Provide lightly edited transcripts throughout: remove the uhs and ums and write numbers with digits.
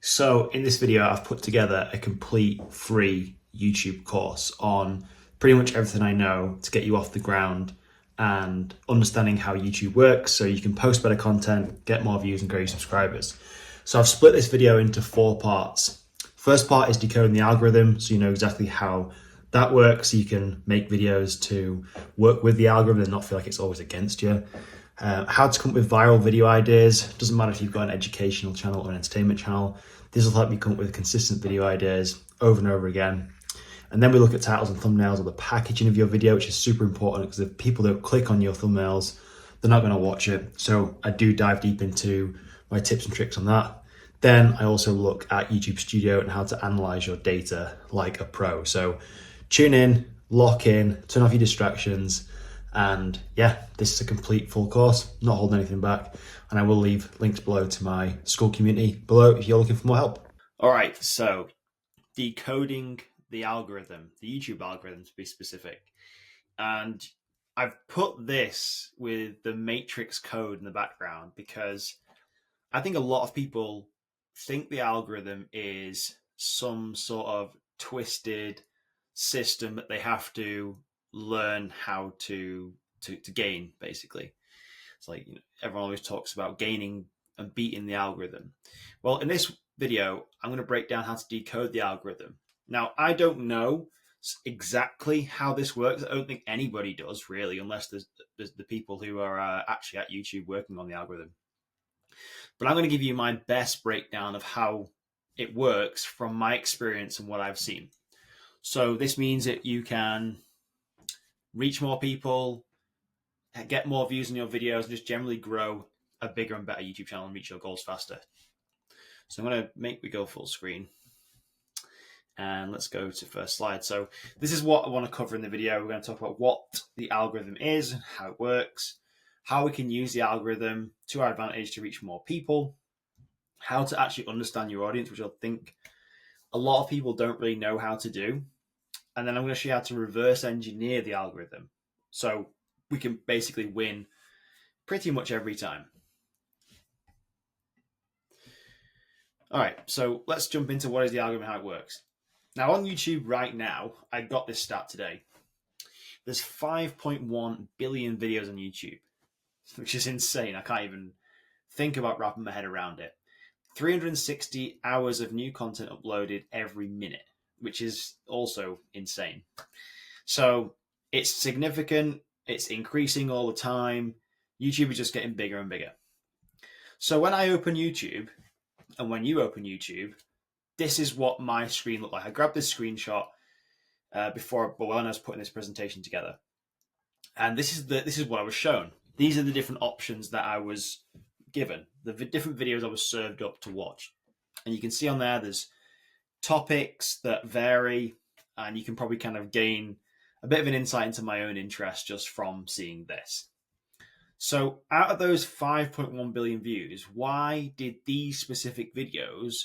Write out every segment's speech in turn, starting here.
So in this video, I've put together a complete free YouTube course on pretty much everything I know to get you off the ground and understanding how YouTube works so you can post better content, get more views and grow your subscribers. So I've split this video into 4 parts. First part is decoding the algorithm so you know exactly how that works so you can make videos to work with the algorithm and not feel like it's always against you. How to come up with viral video ideas. Doesn't matter if you've got an educational channel or an entertainment channel. This will help you come up with consistent video ideas over and over again. And then we look at titles and thumbnails or the packaging of your video, which is super important because if people don't click on your thumbnails, they're not going to watch it. So I do dive deep into my tips and tricks on that. Then I also look at YouTube Studio and how to analyze your data like a pro. So tune in, lock in, turn off your distractions. And yeah, this is a complete full course, not holding anything back. And I will leave links below to my school community below if you're looking for more help. All right, so decoding the algorithm, the YouTube algorithm to be specific. And I've put this with the matrix code in the background because I think a lot of people think the algorithm is some sort of twisted system that they have to learn how to gain, basically. It's like, everyone always talks about gaining and beating the algorithm. Well, in this video, I'm going to break down how to decode the algorithm. Now, I don't know exactly how this works. I don't think anybody does, really, unless there's the people who are actually at YouTube working on the algorithm. But I'm going to give you my best breakdown of how it works from my experience and what I've seen. So this means that you can reach more people, get more views on your videos, and just generally grow a bigger and better YouTube channel and reach your goals faster. So I'm going to make we go full screen. And let's go to first slide. So this is what I want to cover in the video. We're going to talk about what the algorithm is, how it works, how we can use the algorithm to our advantage to reach more people, how to actually understand your audience, which I think a lot of people don't really know how to do. And then I'm going to show you how to reverse engineer the algorithm so we can basically win pretty much every time. All right, so let's jump into what is the algorithm and how it works. Now on YouTube right now, I got this stat today. There's 5.1 billion videos on YouTube, which is insane. I can't even think about wrapping my head around it. 360 hours of new content uploaded every minute, which is also insane. So it's significant. It's increasing all the time. YouTube is just getting bigger and bigger. So when I open YouTube, and when you open YouTube, this is what my screen looked like. I grabbed this screenshot when I was putting this presentation together, and this is what I was shown. These are the different options that I was given, the different videos I was served up to watch, and you can see on there's topics that vary, and you can probably kind of gain a bit of an insight into my own interest just from seeing this. So out of those 5.1 billion views, why did these specific videos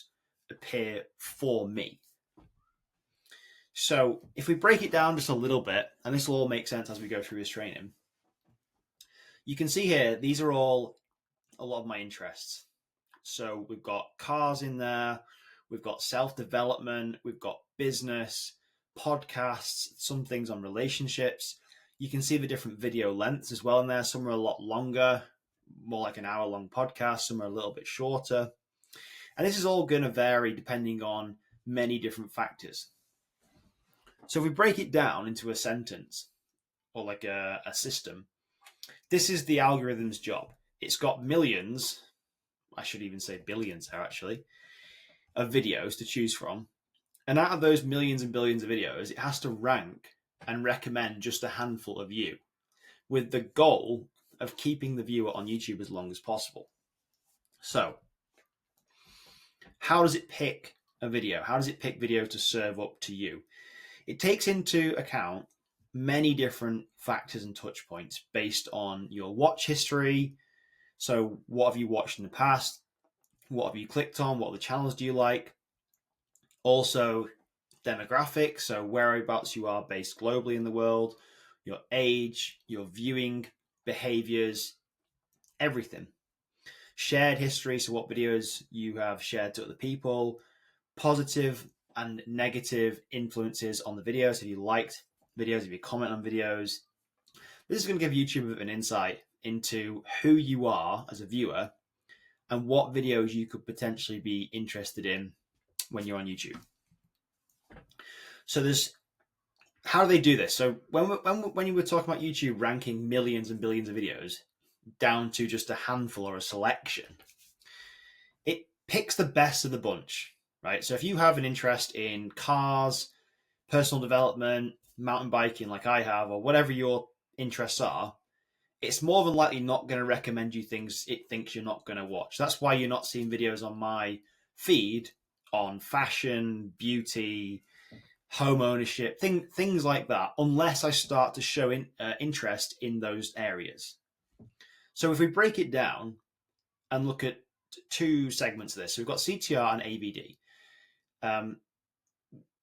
appear for me? So if we break it down just a little bit, and this will all make sense as we go through this training, you can see here, these are all a lot of my interests. So we've got cars in there, we've got self-development, we've got business, podcasts, some things on relationships. You can see the different video lengths as well in there. Some are a lot longer, more like an hour-long podcast. Some are a little bit shorter. And this is all going to vary depending on many different factors. So if we break it down into a sentence or like a system, this is the algorithm's job. It's got millions, I should even say billions there actually, of videos to choose from. And out of those millions and billions of videos, it has to rank and recommend just a handful of you, with the goal of keeping the viewer on YouTube as long as possible. So how does it pick a video? How does it pick video to serve up to you? It takes into account many different factors and touch points based on your watch history. So what have you watched in the past? What have you clicked on? What other channels do you like? Also demographics, so whereabouts you are based globally in the world, your age, your viewing behaviors, everything. shared history, so what videos you have shared to other people, positive and negative influences on the videos. If you liked videos, if you comment on videos, this is going to give YouTube an insight into who you are as a viewer and what videos you could potentially be interested in when you're on YouTube. So how do they do this? So when you were talking about YouTube ranking millions and billions of videos down to just a handful or a selection, it picks the best of the bunch, right? So if you have an interest in cars, personal development, mountain biking like I have, or whatever your interests are, it's more than likely not going to recommend you things it thinks you're not going to watch. That's why you're not seeing videos on my feed on fashion, beauty, home ownership, things like that, unless I start to show interest in those areas. So if we break it down and look at two segments of this, so we've got CTR and AVD.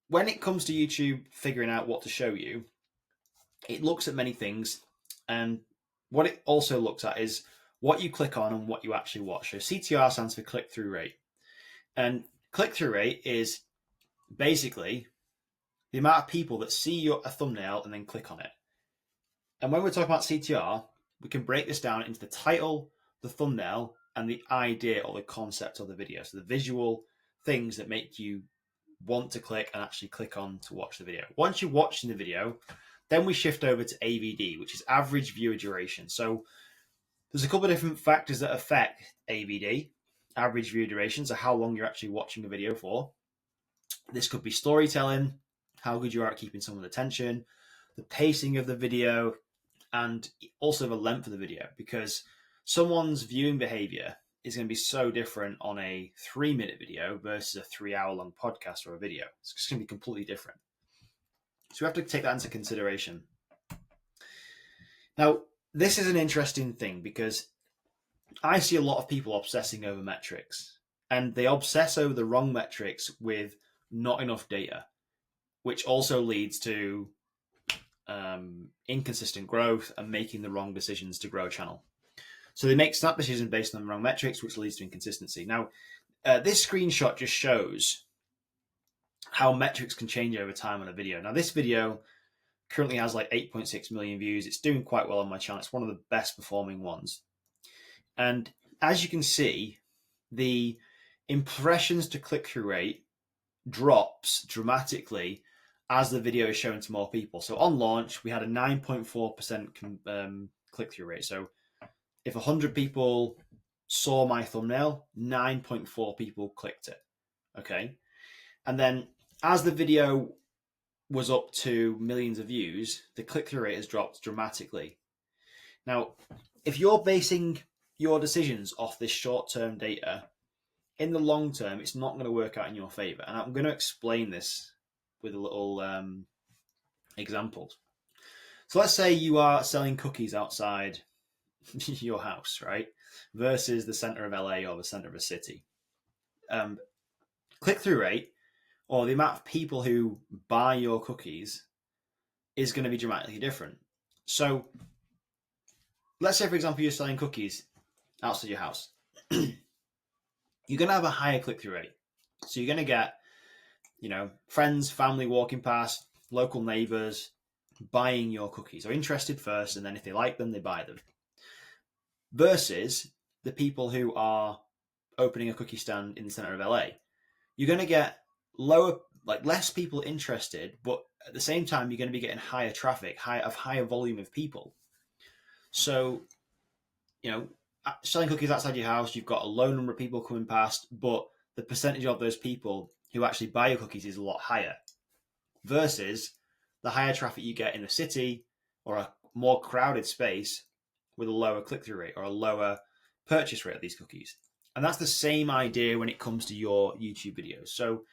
When it comes to YouTube figuring out what to show you, it looks at many things, and what it also looks at is what you click on and what you actually watch. So CTR stands for click-through rate. And click-through rate is basically the amount of people that see a thumbnail and then click on it. And when we're talking about CTR, we can break this down into the title, the thumbnail, and the idea or the concept of the video. So the visual things that make you want to click and actually click on to watch the video. Once you're watching the video, then we shift over to AVD, which is average viewer duration. So there's a couple of different factors that affect AVD, average viewer duration, so how long you're actually watching a video for. This could be storytelling, how good you are at keeping someone's attention, the pacing of the video, and also the length of the video, because someone's viewing behavior is going to be so different on a 3-minute video versus a 3-hour-long podcast or a video. It's just going to be completely different. So we have to take that into consideration. Now, this is an interesting thing because I see a lot of people obsessing over metrics, and they obsess over the wrong metrics with not enough data, which also leads to inconsistent growth and making the wrong decisions to grow a channel. So they make snap decisions based on the wrong metrics, which leads to inconsistency. Now, this screenshot just shows how metrics can change over time on a video. Now, this video currently has like 8.6 million views. It's doing quite well on my channel. It's one of the best performing ones. And as you can see, the impressions to click-through rate drops dramatically as the video is shown to more people. So on launch, we had a 9.4% click-through rate. So if 100 people saw my thumbnail, 9.4 people clicked it. Okay. And then as the video was up to millions of views, the click-through rate has dropped dramatically. Now, if you're basing your decisions off this short-term data, in the long term, it's not going to work out in your favor. And I'm going to explain this with a little examples. So let's say you are selling cookies outside your house, right? Versus the center of LA or the center of a city. Click-through rate, or the amount of people who buy your cookies, is going to be dramatically different. So let's say, for example, you're selling cookies outside your house. You're going to have a higher click-through rate. So you're going to get, friends, family walking past, local neighbors buying your cookies, or interested first, and then if they like them, they buy them. Versus the people who are opening a cookie stand in the center of LA. You're going to get less people interested, but at the same time, you're going to be getting higher traffic, higher volume of people. So, selling cookies outside your house, you've got a low number of people coming past, but the percentage of those people who actually buy your cookies is a lot higher. Versus the higher traffic you get in a city or a more crowded space with a lower click-through rate or a lower purchase rate of these cookies. And that's the same idea when it comes to your YouTube videos. So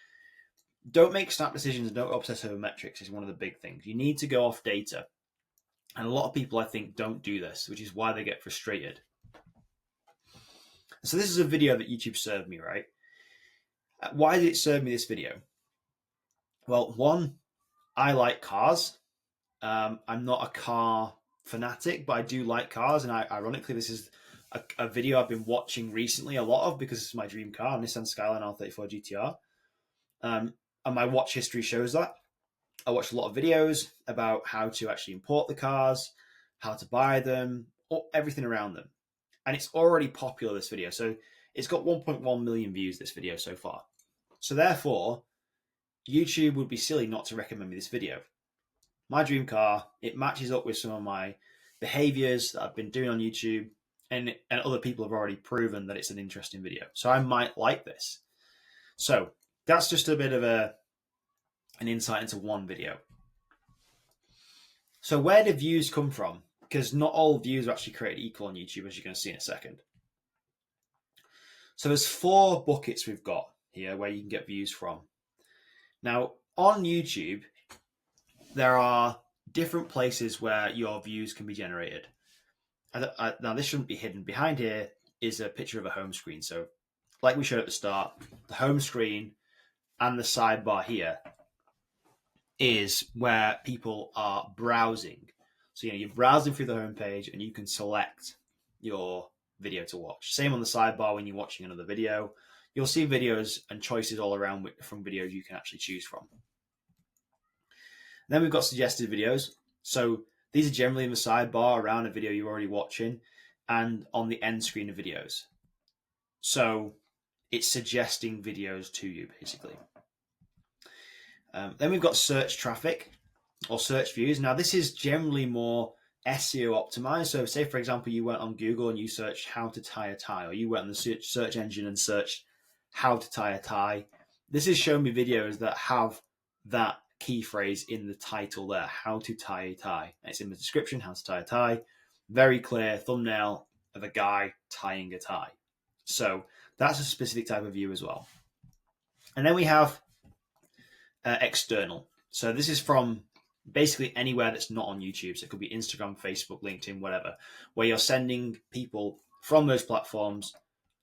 don't make snap decisions and don't obsess over metrics is one of the big things. You need to go off data. And a lot of people, I think, don't do this, which is why they get frustrated. So this is a video that YouTube served me, right? Why did it serve me this video? Well, one, I like cars. I'm not a car fanatic, but I do like cars. And ironically, this is a video I've been watching recently a lot of because it's my dream car, Nissan Skyline R34 GTR. And my watch history shows that. I watched a lot of videos about how to actually import the cars, how to buy them, everything around them. And it's already popular, this video. So it's got 1.1 million views, this video so far. So therefore, YouTube would be silly not to recommend me this video. My dream car, it matches up with some of my behaviors that I've been doing on YouTube, and other people have already proven that it's an interesting video. So I might like this. So that's just a bit of an insight into one video. So where do views come from? Because not all views are actually created equal on YouTube, as you're going to see in a second. So there's 4 buckets we've got here where you can get views from. Now, on YouTube, there are different places where your views can be generated. Now, this shouldn't be hidden. Behind here is a picture of a home screen. So like we showed at the start, the home screen and the sidebar here is where people are browsing. So, you're browsing through the homepage and you can select your video to watch. Same on the sidebar when you're watching another video. You'll see videos and choices all around from videos you can actually choose from. Then we've got suggested videos. So these are generally in the sidebar around a video you're already watching and on the end screen of videos. So it's suggesting videos to you, basically. Then we've got search traffic or search views. Now, this is generally more SEO optimized. So say, for example, you went on Google and you searched how to tie a tie, or you went on the search engine and searched how to tie a tie. This is showing me videos that have that key phrase in the title there, how to tie a tie. And it's in the description, how to tie a tie. Very clear thumbnail of a guy tying a tie. So that's a specific type of view as well. And then we have external. So this is from basically anywhere that's not on YouTube. So it could be Instagram, Facebook, LinkedIn, whatever, where you're sending people from those platforms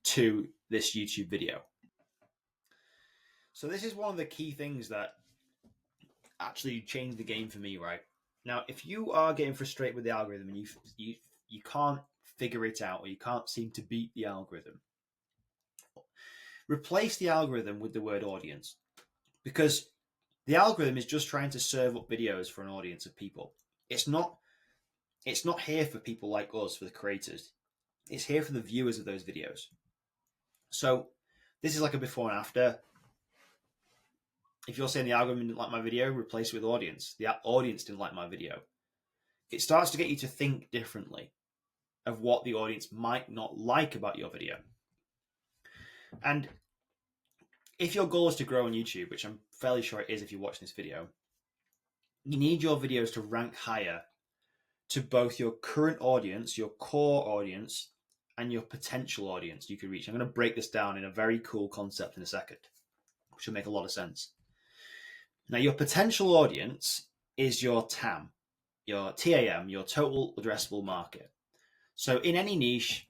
to this YouTube video. So this is one of the key things that actually changed the game for me, right? Now, if you are getting frustrated with the algorithm and you can't figure it out, or you can't seem to beat the algorithm, replace the algorithm with the word audience, because the algorithm is just trying to serve up videos for an audience of people. It's not here for people like us, for the creators. It's here for the viewers of those videos. So this is like a before and after. If you're saying the algorithm didn't like my video, replace it with audience. The audience didn't like my video. It starts to get you to think differently of what the audience might not like about your video. And if your goal is to grow on YouTube, which I'm fairly sure it is if you're watching this video, you need your videos to rank higher to both your current audience, your core audience, and your potential audience you could reach. I'm going to break this down in a very cool concept in a second, which will make a lot of sense. Now, your potential audience is your TAM, your TAM, your total addressable market. So in any niche,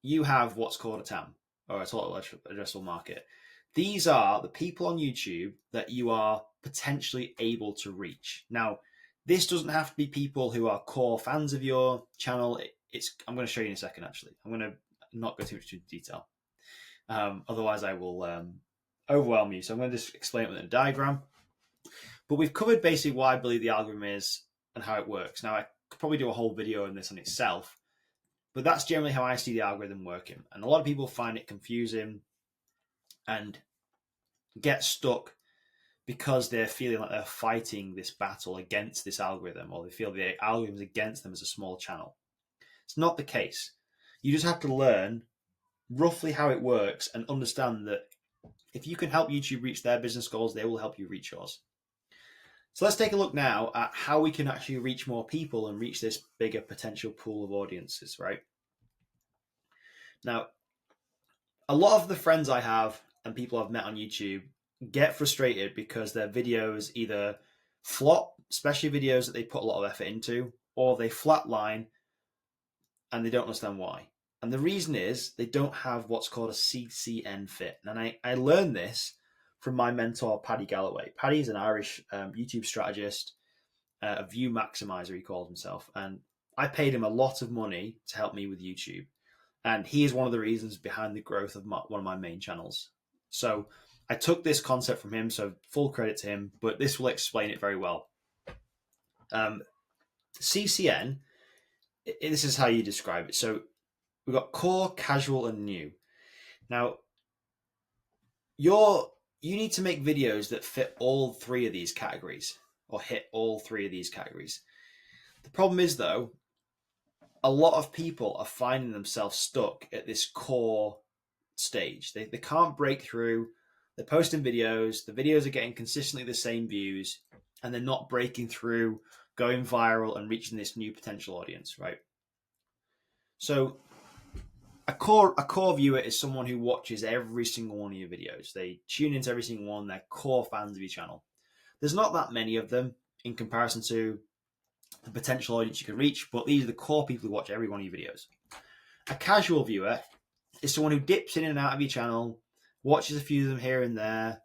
you have what's called a TAM, or a total addressable market. These are the people on YouTube that you are potentially able to reach. Now, this doesn't have to be people who are core fans of your channel. I'm going to show you in a second, actually. I'm going to not go too much into detail. Otherwise, I will overwhelm you. So I'm going to just explain it with a diagram. But we've covered basically what I believe the algorithm is and how it works. Now, I could probably do a whole video on this on itself, but that's generally how I see the algorithm working. And a lot of people find it confusing and get stuck because they're feeling like they're fighting this battle against this algorithm, or they feel the algorithm is against them as a small channel. It's not the case. You just have to learn roughly how it works and understand that if you can help YouTube reach their business goals, they will help you reach yours. So let's take a look now at how we can actually reach more people and reach this bigger potential pool of audiences, right? Now, a lot of the friends I have and people I've met on YouTube get frustrated because their videos either flop, especially videos that they put a lot of effort into, or they flatline and they don't understand why. And the reason is they don't have what's called a CCN fit. And I learned this from my mentor, Paddy Galloway. Paddy is an Irish YouTube strategist, a view maximizer, he calls himself. And I paid him a lot of money to help me with YouTube. And he is one of the reasons behind the growth of one of my main channels. So I took this concept from him, so full credit to him, but this will explain it very well. CCN, this is how you describe it. So we've got core, casual, and new. Now, you need to make videos that fit all three of these categories, or hit all three of these categories. The problem is, though, a lot of people are finding themselves stuck at this core stage. They can't break through. They're posting videos. The videos are getting consistently the same views, and they're not breaking through, going viral, and reaching this new potential audience, right? So a core viewer is someone who watches every single one of your videos. They tune into every single one. They're core fans of your channel. There's not that many of them in comparison to the potential audience you can reach, but these are the core people who watch every one of your videos. A casual viewer is someone who dips in and out of your channel, watches a few of them here and there,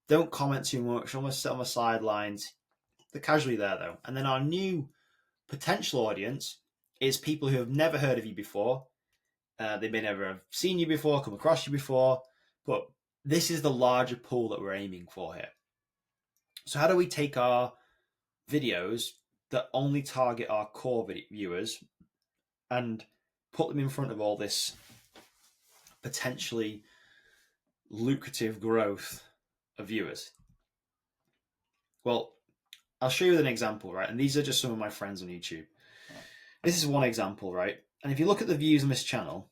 don't comment too much, almost sit on the sidelines. They're casually there, though. And then our new potential audience is people who have never heard of you before. They may never have seen you before, come across you before, but this is the larger pool that we're aiming for here. So how do we take our videos that only target our core viewers and put them in front of all this potentially lucrative growth of viewers? Well, I'll show you an example, right? And these are just some of my friends on YouTube. This is one example, right? And if you look at the views on this channel,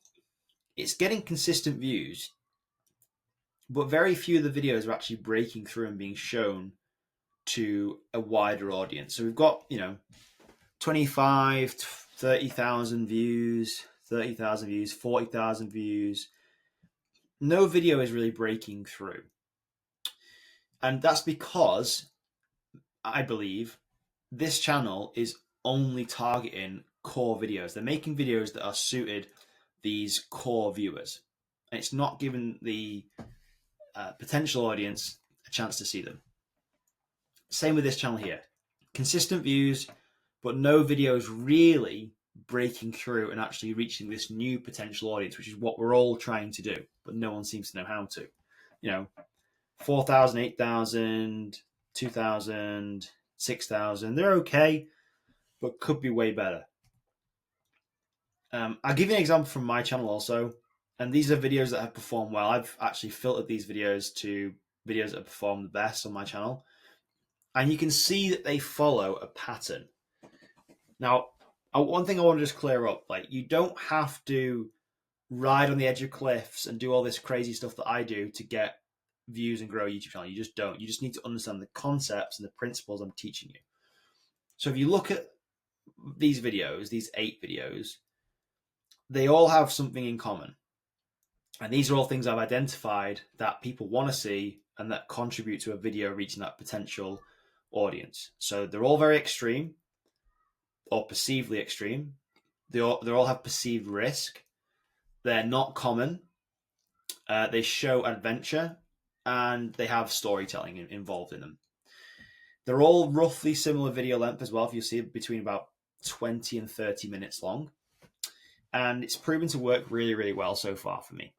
it's getting consistent views, but very few of the videos are actually breaking through and being shown to a wider audience. So we've got, 25, 30,000 views, 30,000 views, 40,000 views. No video is really breaking through. And that's because I believe this channel is only targeting core videos. They're making videos that are suited these core viewers. And it's not giving the potential audience a chance to see them. Same with this channel here. Consistent views, but no videos really breaking through and actually reaching this new potential audience, which is what we're all trying to do, but no one seems to know how to. 4,000, 8,000, 2,000, 6,000, they're okay, but could be way better. I'll give you an example from my channel also, and these are videos that have performed well. I've actually filtered these videos to videos that have performed the best on my channel, and you can see that they follow a pattern. Now, one thing I want to just clear up, you don't have to ride on the edge of cliffs and do all this crazy stuff that I do to get views and grow a YouTube channel. You just don't. You just need to understand the concepts and the principles I'm teaching you. So if you look at these videos, these 8 videos, they all have something in common. And these are all things I've identified that people want to see and that contribute to a video reaching that potential audience. So they're all very extreme or perceivedly extreme. They all have perceived risk. They're not common. They show adventure, and they have storytelling involved in them. They're all roughly similar video length as well. If you see, between about 20 and 30 minutes long. And it's proven to work really, really well so far for me.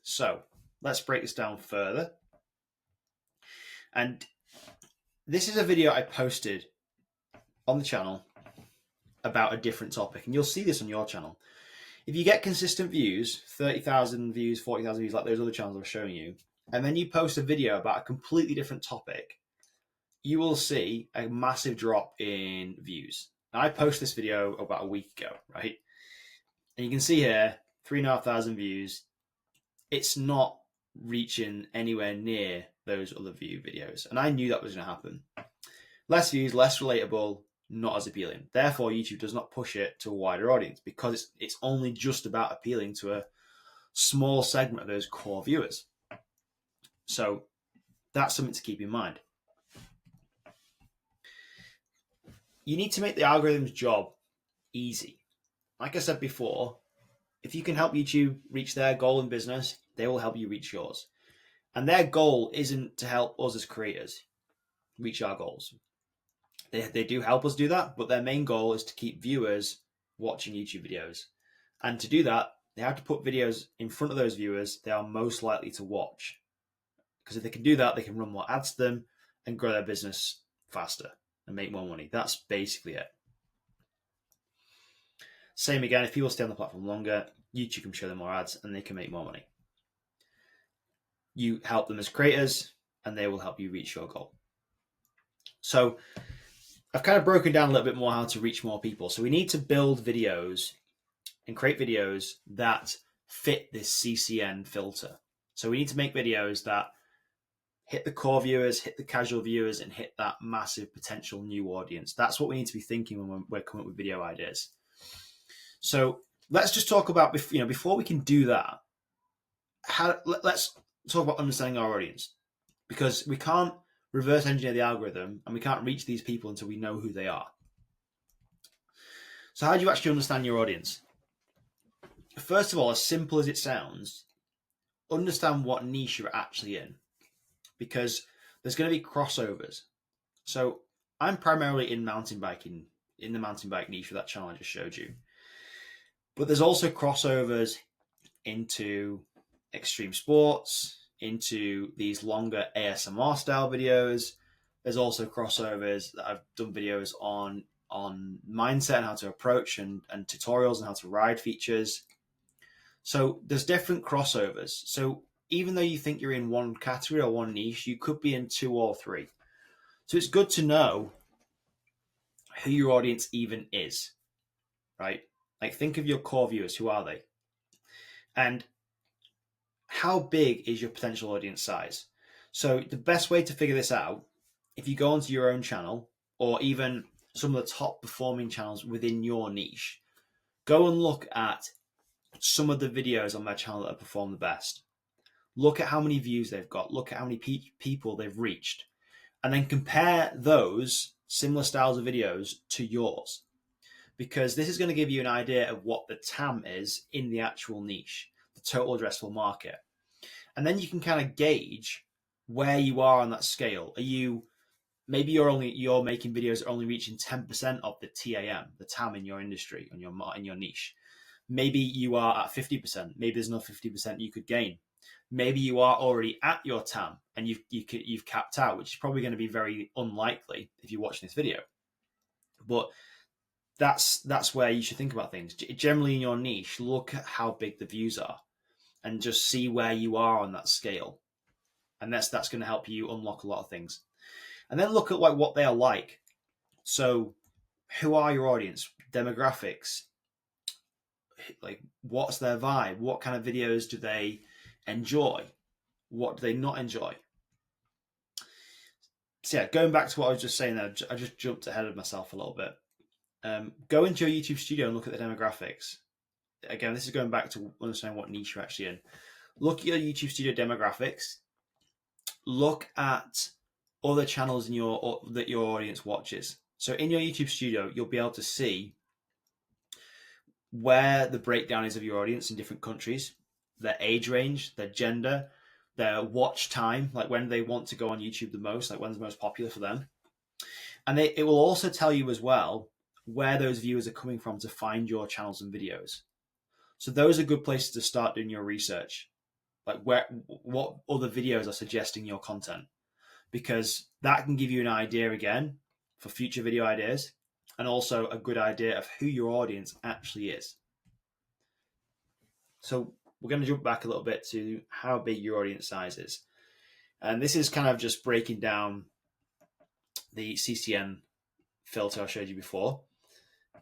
So let's break this down further. And this is a video I posted on the channel about a different topic. And you'll see this on your channel. If you get consistent views, 30,000 views, 40,000 views, like those other channels I was showing you, and then you post a video about a completely different topic, you will see a massive drop in views. Now, I posted this video about a week ago, right? And you can see here, 3,500 views. It's not reaching anywhere near those other view videos. And I knew that was going to happen. Less views, less relatable, not as appealing. Therefore, YouTube does not push it to a wider audience because it's only just about appealing to a small segment of those core viewers. So that's something to keep in mind. You need to make the algorithm's job easy. Like I said before, if you can help YouTube reach their goal in business, they will help you reach yours. And their goal isn't to help us as creators reach our goals. They do help us do that, but their main goal is to keep viewers watching YouTube videos. And to do that, they have to put videos in front of those viewers they are most likely to watch. Because if they can do that, they can run more ads to them and grow their business faster and make more money. That's basically it. Same again, if people stay on the platform longer, YouTube can show them more ads and they can make more money. You help them as creators and they will help you reach your goal. So I've kind of broken down a little bit more how to reach more people. So we need to build videos and create videos that fit this CCN filter. So we need to make videos that hit the core viewers, hit the casual viewers, and hit that massive potential new audience. That's what we need to be thinking when we're coming up with video ideas. So let's just talk about, before we can do that, let's talk about understanding our audience, because we can't reverse engineer the algorithm and we can't reach these people until we know who they are. So how do you actually understand your audience? First of all, as simple as it sounds, understand what niche you're actually in, because there's going to be crossovers. So I'm primarily in mountain biking, in the mountain bike niche for that channel I just showed you. But there's also crossovers into extreme sports, into these longer ASMR style videos. There's also crossovers that I've done videos on mindset and how to approach and tutorials and how to ride features. So there's different crossovers. So even though you think you're in one category or one niche, you could be in two or three. So it's good to know who your audience even is, right? Like, think of your core viewers. Who are they? And how big is your potential audience size? So the best way to figure this out, if you go onto your own channel or even some of the top performing channels within your niche, go and look at some of the videos on their channel that have performed the best. Look at how many views they've got. Look at how many people they've reached. And then compare those similar styles of videos to yours. Because this is going to give you an idea of what the TAM is in the actual niche, the total addressable market. And then you can kind of gauge where you are on that scale. Maybe you're making videos that are only reaching 10% of the TAM, the TAM in your industry, in your niche. Maybe you are at 50%. Maybe there's another 50% you could gain. Maybe you are already at your TAM and you've capped out, which is probably going to be very unlikely if you're watching this video. But that's where you should think about things. Generally in your niche, look at how big the views are and just see where you are on that scale. And that's going to help you unlock a lot of things. And then look at what they are like. So who are your audience? Demographics. Like, what's their vibe? What kind of videos do they enjoy? What do they not enjoy? So yeah, going back to what I was just saying there, I just jumped ahead of myself a little bit. Go into your YouTube studio and look at the demographics. Again, this is going back to understanding what niche you're actually in. Look at your YouTube studio demographics. Look at other channels that your audience watches. So in your YouTube studio, you'll be able to see where the breakdown is of your audience in different countries, their age range, their gender, their watch time, like when they want to go on YouTube the most, like when's the most popular for them. And it will also tell you as well where those viewers are coming from to find your channels and videos. So those are good places to start doing your research. Like what other videos are suggesting your content, because that can give you an idea again for future video ideas, and also a good idea of who your audience actually is. So we're going to jump back a little bit to how big your audience size is. And this is kind of just breaking down the CCN filter I showed you before.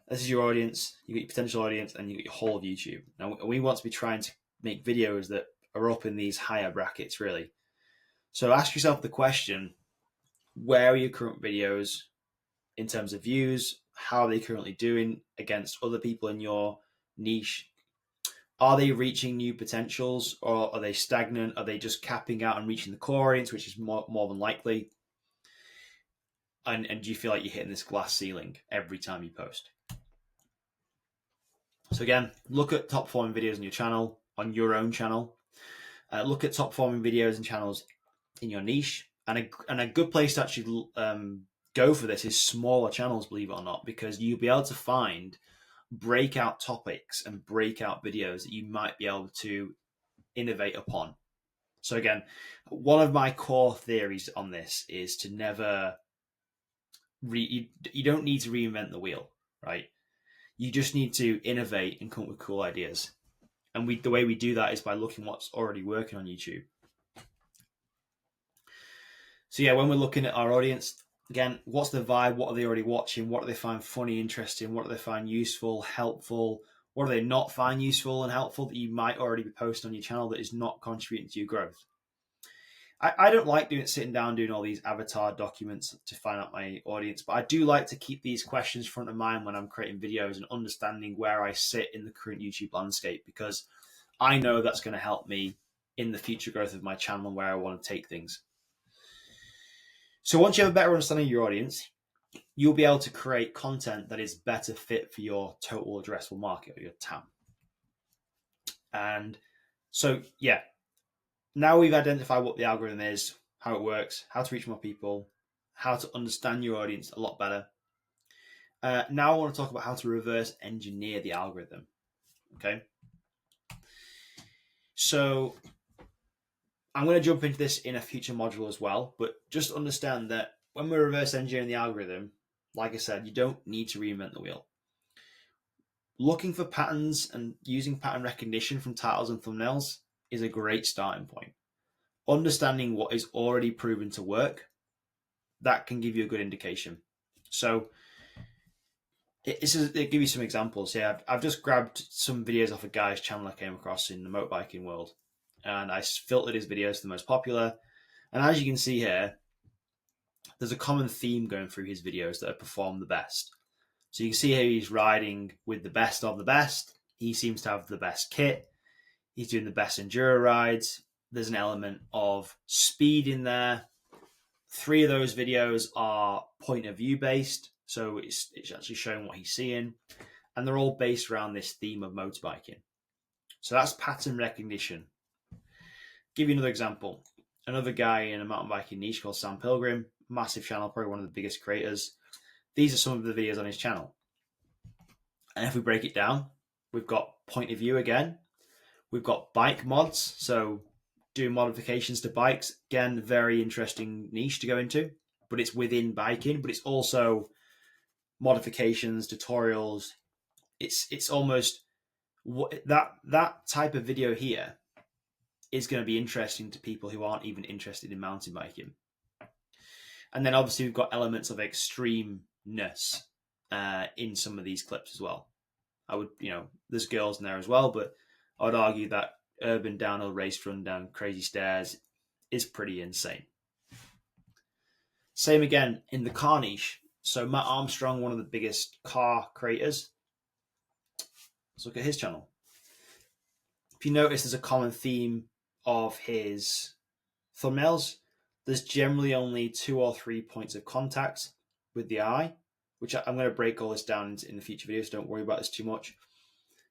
This is your audience, you got your potential audience, and you got your whole of YouTube. Now we want to be trying to make videos that are up in these higher brackets, really. So ask yourself the question, where are your current videos in terms of views? How are they currently doing against other people in your niche? Are they reaching new potentials, or are they stagnant? Are they just capping out and reaching the core audience, which is more than likely? And do you feel like you're hitting this glass ceiling every time you post? So again, look at top performing videos on your channel, on your own channel. Look at top performing videos and channels in your niche. And a good place to actually go for this is smaller channels, believe it or not, because you'll be able to find breakout topics and breakout videos that you might be able to innovate upon. So again, one of my core theories on this is to never you don't need to reinvent the wheel, right? You just need to innovate and come up with cool ideas. And the way we do that is by looking what's already working on YouTube. So yeah, when we're looking at our audience, again, what's the vibe? What are they already watching? What do they find funny, interesting? What do they find useful, helpful? What do they not find useful and helpful that you might already be posting on your channel that is not contributing to your growth? I don't like sitting down doing all these avatar documents to find out my audience, but I do like to keep these questions front of mind when I'm creating videos and understanding where I sit in the current YouTube landscape, because I know that's going to help me in the future growth of my channel and where I want to take things. So once you have a better understanding of your audience, you'll be able to create content that is better fit for your total addressable market, or your TAM. And so, yeah, now we've identified what the algorithm is, how it works, how to reach more people, how to understand your audience a lot better. Now I want to talk about how to reverse engineer the algorithm. Okay. So I'm going to jump into this in a future module as well, but just understand that when we're reverse engineering the algorithm, like I said, you don't need to reinvent the wheel. Looking for patterns and using pattern recognition from titles and thumbnails is a great starting point. Understanding what is already proven to work, that can give you a good indication. So it'll give you some examples here. I've just grabbed some videos off a guy's channel I came across in the motorbiking world, and I filtered his videos to the most popular. And as you can see here, there's a common theme going through his videos that have performed the best. So you can see here he's riding with the best of the best. He seems to have the best kit. He's doing the best enduro rides. There's an element of speed in there. 3 of those videos are point of view based. So it's actually showing what he's seeing. And they're all based around this theme of motorbiking. So that's pattern recognition. Give you another example. Another guy in a mountain biking niche called Sam Pilgrim, massive channel, probably one of the biggest creators. These are some of the videos on his channel. And if we break it down, we've got point of view again. We've got bike mods. So doing modifications to bikes. Again, very interesting niche to go into. But it's within biking, but it's also modifications, tutorials. It's almost that type of video here is going to be interesting to people who aren't even interested in mountain biking. And then obviously we've got elements of extremeness in some of these clips as well. There's girls in there as well, but I would argue that urban downhill race run down crazy stairs is pretty insane. Same again in the car niche. So Matt Armstrong, one of the biggest car creators. Let's look at his channel. If you notice, there's a common theme of his thumbnails. There's generally only 2 or 3 points of contact with the eye, which I'm going to break all this down in the future videos. Don't worry about this too much.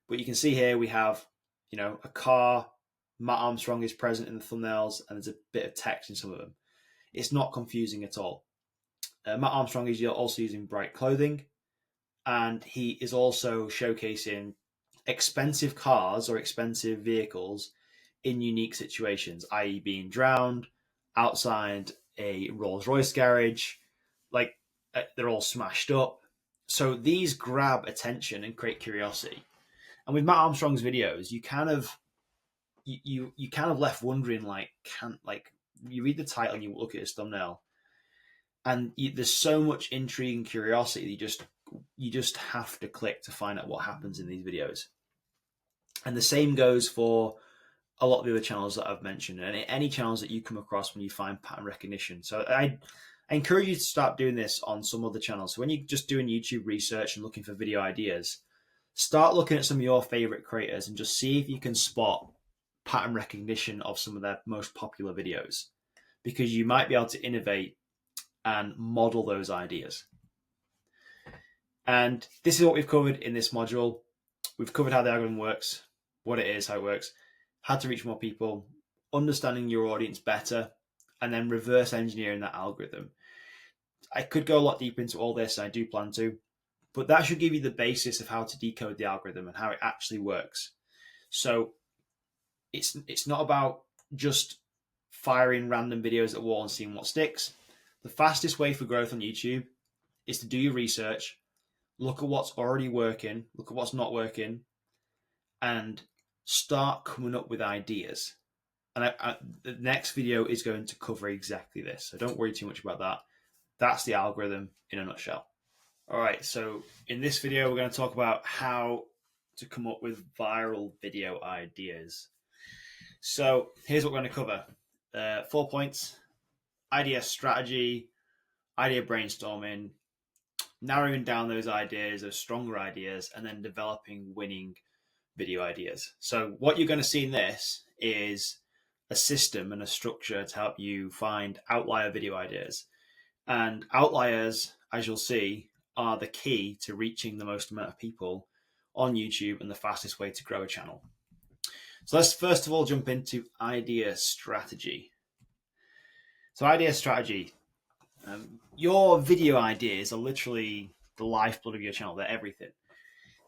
But you can see here we have, a car. Matt Armstrong is present in the thumbnails, and there's a bit of text in some of them. It's not confusing at all. Matt Armstrong is also using bright clothing, and he is also showcasing expensive cars or expensive vehicles in unique situations, i.e. being drowned, outside a Rolls-Royce garage, they're all smashed up. So these grab attention and create curiosity. And with Matt Armstrong's videos, you kind of left wondering, you read the title and you look at his thumbnail, and there's so much intrigue and curiosity that you just have to click to find out what happens in these videos. And the same goes for a lot of the other channels that I've mentioned, and any channels that you come across when you find pattern recognition. So I encourage you to start doing this on some other channels. So when you're just doing YouTube research and looking for video ideas, start looking at some of your favorite creators and just see if you can spot pattern recognition of some of their most popular videos, because you might be able to innovate and model those ideas. And this is what we've covered in this module. We've covered how the algorithm works, what it is, how it works, how to reach more people, understanding your audience better, and then reverse engineering that algorithm. I could go a lot deeper into all this, and I do plan to, but that should give you the basis of how to decode the algorithm and how it actually works. So it's not about just firing random videos at the wall and seeing what sticks. The fastest way for growth on YouTube is to do your research, look at what's already working, look at what's not working, and start coming up with ideas. And the next video is going to cover exactly this, so don't worry too much about that. That's the algorithm in a nutshell. All right, so in this video, we're going to talk about how to come up with viral video ideas. So here's what we're going to cover. 4 points: idea strategy, idea brainstorming, narrowing down those ideas, those stronger ideas, and then developing winning video ideas. So what you're going to see in this is a system and a structure to help you find outlier video ideas. And outliers, as you'll see, are the key to reaching the most amount of people on YouTube and the fastest way to grow a channel. So let's first of all jump into idea strategy. So idea strategy, your video ideas are literally the lifeblood of your channel. They're everything.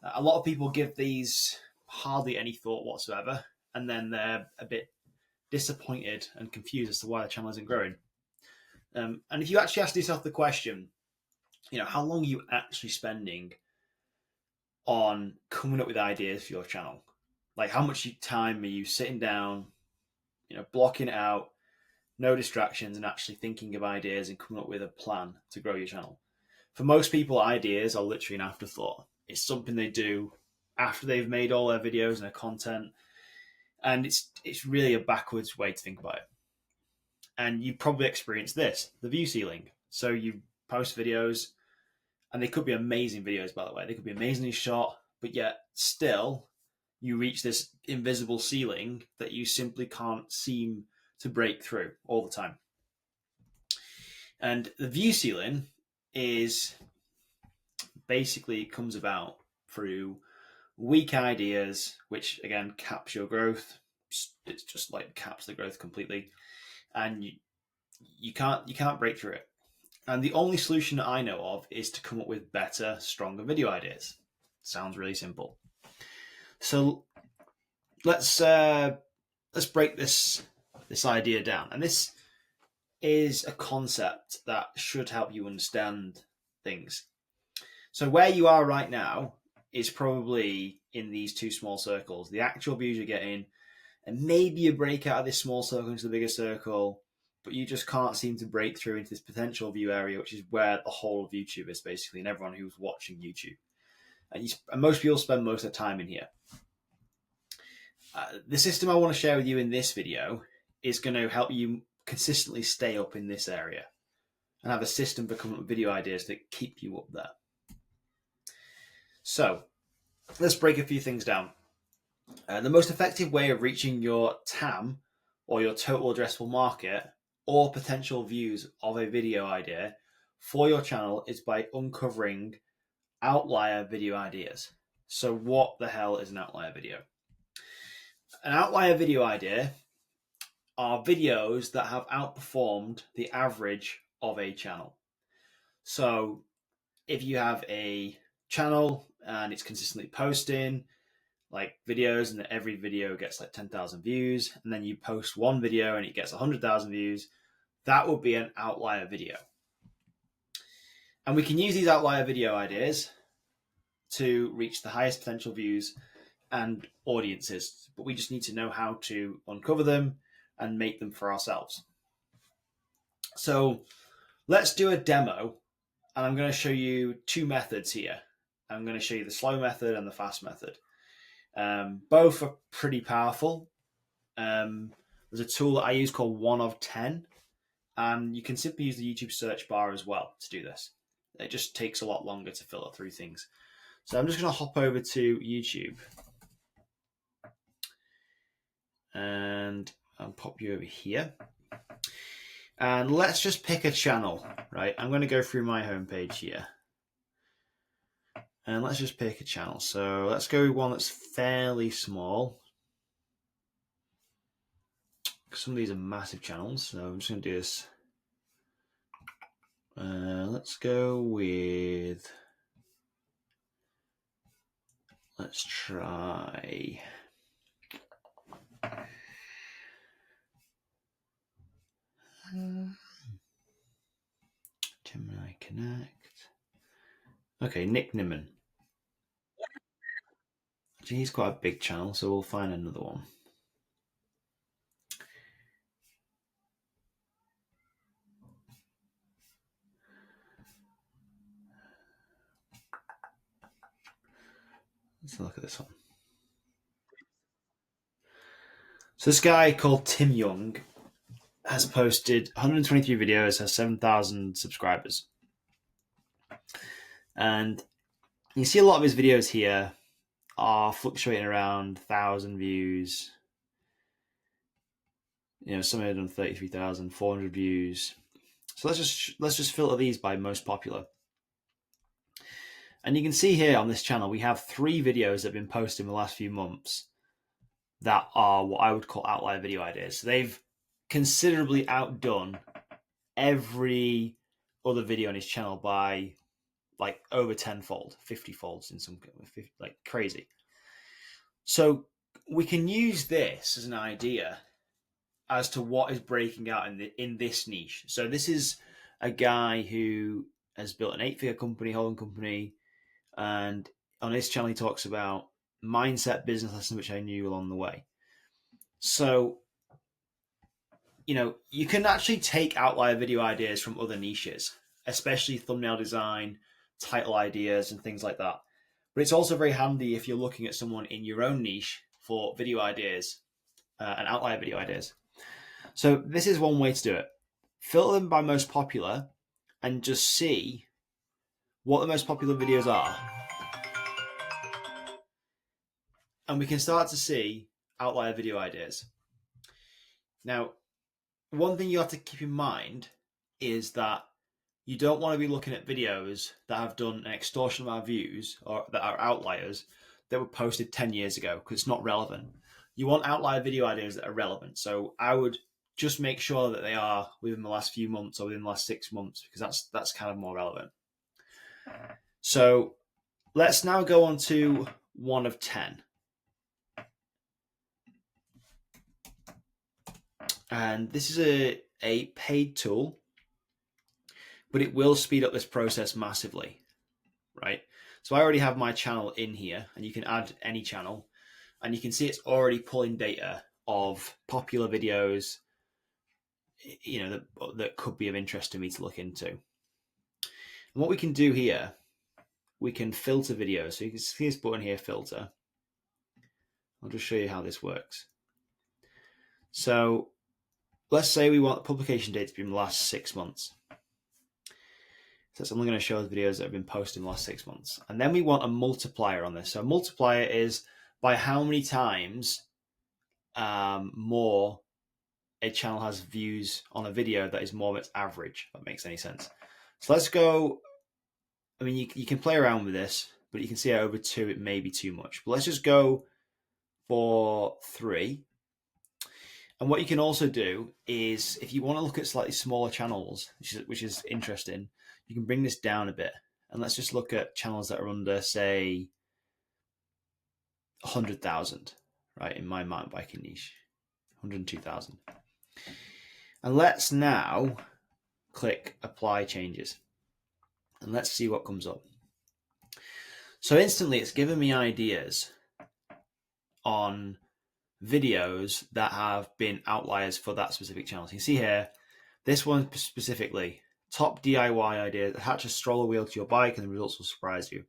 A lot of people give these hardly any thought whatsoever, and then they're a bit disappointed and confused as to why the channel isn't growing. And if you actually ask yourself the question, how long are you actually spending on coming up with ideas for your channel? Like, how much time are you sitting down, blocking it out, no distractions, and actually thinking of ideas and coming up with a plan to grow your channel? For most people, ideas are literally an afterthought. It's something they do after they've made all their videos and their content, and it's really a backwards way to think about it. And you probably experienced this, the view ceiling. So you post videos, and they could be amazing videos, by the way. They could be amazingly shot, but yet still you reach this invisible ceiling that you simply can't seem to break through all the time. And the view ceiling is basically comes about through weak ideas, which again caps your growth. It's just like caps the growth completely, and you can't break through it. And the only solution that I know of is to come up with better, stronger video ideas. Sounds really simple. So let's break this idea down. And this is a concept that should help you understand things. So where you are right now is probably in these two small circles. The actual views you're getting, and maybe you break out of this small circle into the bigger circle, but you just can't seem to break through into this potential view area, which is where the whole of YouTube is basically, and everyone who's watching YouTube. And most people spend most of their time in here. The system I want to share with you in this video is going to help you consistently stay up in this area and have a system for coming up with video ideas that keep you up there. So let's break a few things down. The most effective way of reaching your TAM, or your total addressable market, or potential views of a video idea for your channel is by uncovering outlier video ideas. So what the hell is an outlier video? An outlier video idea are videos that have outperformed the average of a channel. So if you have a channel and it's consistently posting like videos, and every video gets like 10,000 views, and then you post one video and it gets 100,000 views, that would be an outlier video. And we can use these outlier video ideas to reach the highest potential views and audiences, but we just need to know how to uncover them and make them for ourselves. So let's do a demo, and I'm going to show you two methods here. I'm going to show you the slow method and the fast method. Both are pretty powerful. There's a tool that I use called 1 of 10, and you can simply use the YouTube search bar as well to do this. It just takes a lot longer to filter through things. So I'm just going to hop over to YouTube and I'll pop you over here. And let's just pick a channel, right? I'm going to go through my homepage here. And let's just pick a channel. So let's go with one that's fairly small. Some of these are massive channels, so I'm just going to do this. Let's go with Let's try. Gemini Connect. Okay, Nick Nimmin. Actually, he's quite a big channel, so we'll find another one. Let's look at this one. So this guy called Tim Young has posted 123 videos, has 7,000 subscribers. And you see a lot of his videos here are fluctuating around 1,000 views. You know, some have done 33,400 views. So let's just filter these by most popular. And you can see here on this channel, we have 3 videos that have been posted in the last few months that are what I would call outlier video ideas. So they've considerably outdone every other video on his channel by like over 10-fold, 50-folds in some, like crazy. So we can use this as an idea as to what is breaking out in this niche. So this is a guy who has built an 8-figure company, holding company, and on his channel he talks about mindset business lessons, which I knew along the way. So, you know, you can actually take outlier video ideas from other niches, especially thumbnail design, title ideas, and things like that. But it's also very handy if you're looking at someone in your own niche for video ideas and outlier video ideas. So this is one way to do it. Filter them by most popular and just see what the most popular videos are. And we can start to see outlier video ideas. Now, one thing you have to keep in mind is that you don't want to be looking at videos that have done an extortion amount of views or that are outliers that were posted 10 years ago because it's not relevant. You want outlier video ideas that are relevant. So I would just make sure that they are within the last few months or within the last 6 months because that's kind of more relevant. So let's now go on to 1 of 10. And this is a paid tool, but it will speed up this process massively, right? So I already have my channel in here, and you can add any channel, and you can see it's already pulling data of popular videos, you know, that could be of interest to me to look into. And what we can do here, we can filter videos. So you can see this button here, filter. I'll just show you how this works. So let's say we want the publication date to be in the last 6 months. So I'm going to show the videos that have been posted in the last 6 months. And then we want a multiplier on this. So a multiplier is by how many times more a channel has views on a video that is more of its average, if that makes any sense. So let's go. I mean, you can play around with this, but you can see over 2, it may be too much. But let's just go for 3. And what you can also do is, if you want to look at slightly smaller channels, which is interesting, you can bring this down a bit. And let's just look at channels that are under, say, 100,000, right? In my mountain biking niche, 102,000. And let's now click Apply Changes. And let's see what comes up. So instantly, it's given me ideas on videos that have been outliers for that specific channel. So you can see here, this one specifically, top DIY idea, attach a stroller wheel to your bike and the results will surprise you.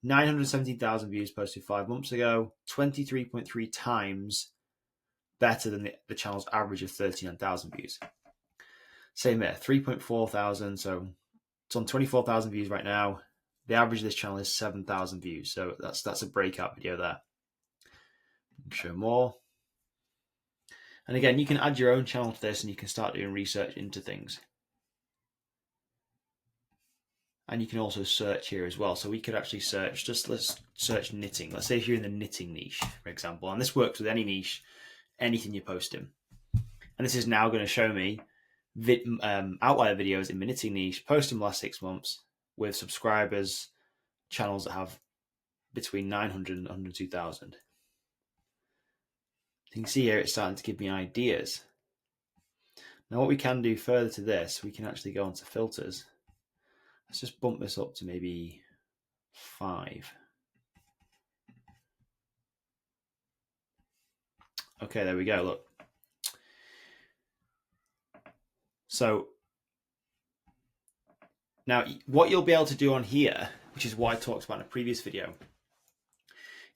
917,000 views posted 5 months ago, 23.3 times better than the channel's average of 39,000 views. Same there, 3.4 thousand, so it's on 24,000 views right now. The average of this channel is 7,000 views, so that's a breakout video there. Show more. And again, you can add your own channel to this and you can start doing research into things. And you can also search here as well. So we could actually search, let's search knitting. Let's say if you're in the knitting niche, for example, and this works with any niche, anything you post in. And this is now going to show me outlier videos in the knitting niche, posted in the last 6 months with subscribers, channels that have between 900 and 102,000. You can see here it's starting to give me ideas. Now what we can do further to this, we can actually go onto filters. Let's just bump this up to maybe 5. Okay, there we go, look. So now what you'll be able to do on here, which is what I talked about in a previous video,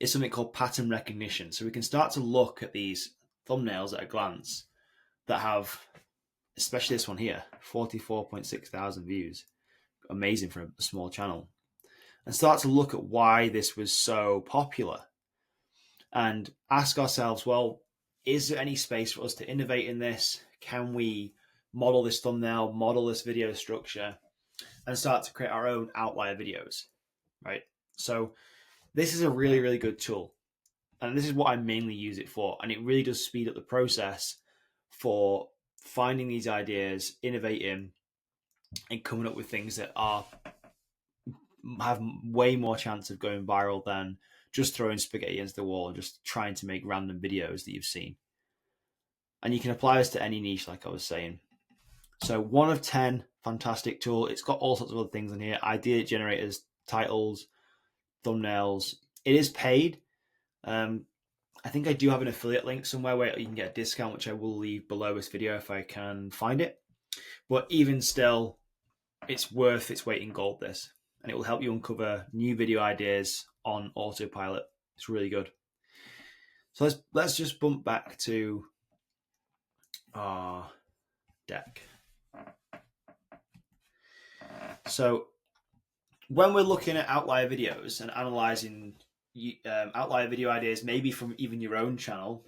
is something called pattern recognition. So we can start to look at these thumbnails at a glance that have, especially this one here, 44.6 thousand views. Amazing for a small channel. And start to look at why this was so popular. And ask ourselves, well, is there any space for us to innovate in this? Can we model this thumbnail, model this video structure, and start to create our own outlier videos, right? So this is a really, really good tool. And this is what I mainly use it for. And it really does speed up the process for finding these ideas, innovating, and coming up with things that have way more chance of going viral than just throwing spaghetti against the wall and just trying to make random videos that you've seen. And you can apply this to any niche, like I was saying. So 1 of 10, fantastic tool. It's got all sorts of other things in here. Idea generators, titles, thumbnails. It is paid. I think I do have an affiliate link somewhere where you can get a discount, which I will leave below this video if I can find it. But even still, it's worth its weight in gold, this. And it will help you uncover new video ideas on autopilot. It's really good. So let's just bump back to our deck. So when we're looking at outlier videos and analyzing outlier video ideas, maybe from even your own channel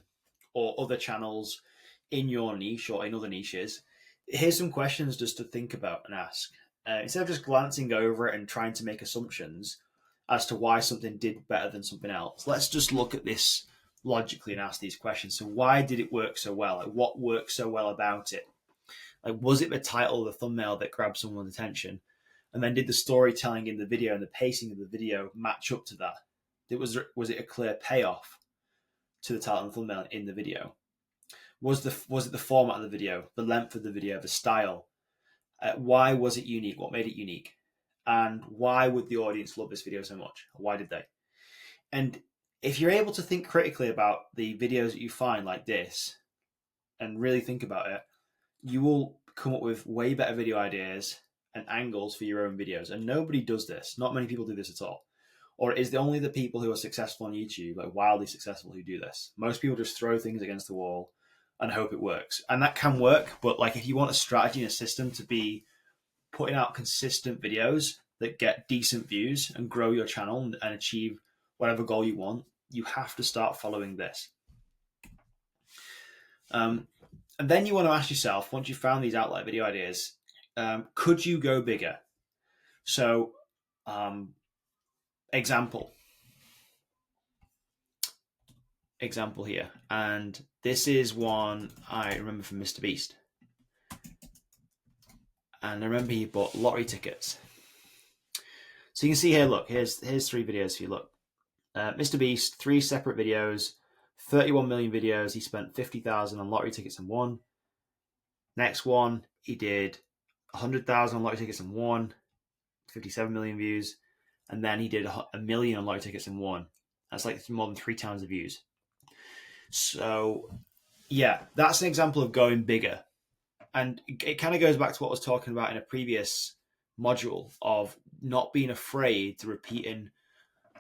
or other channels in your niche or in other niches, here's some questions just to think about and ask. Instead of just glancing over it and trying to make assumptions as to why something did better than something else, let's just look at this logically and ask these questions. So why did it work so well? Like, what worked so well about it? Like, was it the title or the thumbnail that grabbed someone's attention? And then did the storytelling in the video and the pacing of the video match up to that? Was it a clear payoff to the title and thumbnail in the video? Was it the format of the video, the length of the video, the style? Why was it unique? What made it unique? And why would the audience love this video so much? Why did they? And if you're able to think critically about the videos that you find like this and really think about it, you will come up with way better video ideas and angles for your own videos. And nobody does this. Not many people do this at all. Or is it only the people who are successful on YouTube, like wildly successful, who do this? Most people just throw things against the wall and hope it works. And that can work, but like if you want a strategy and a system to be putting out consistent videos that get decent views and grow your channel and achieve whatever goal you want, you have to start following this. And then you want to ask yourself, once you've found these outlier video ideas, could you go bigger? So, example here, and this is one I remember from Mr. Beast, and I remember he bought lottery tickets. So you can see here, look, here's 3 videos for you. Look, Mr. Beast, 3 separate videos, 31 million videos. He spent 50,000 on lottery tickets and won. Next one, he did 100,000 on lottery tickets and won, 57 million views. And then he did a million on lottery tickets and won. That's like more than 3 times the views. So yeah, that's an example of going bigger. And it kind of goes back to what I was talking about in a previous module of not being afraid to repeating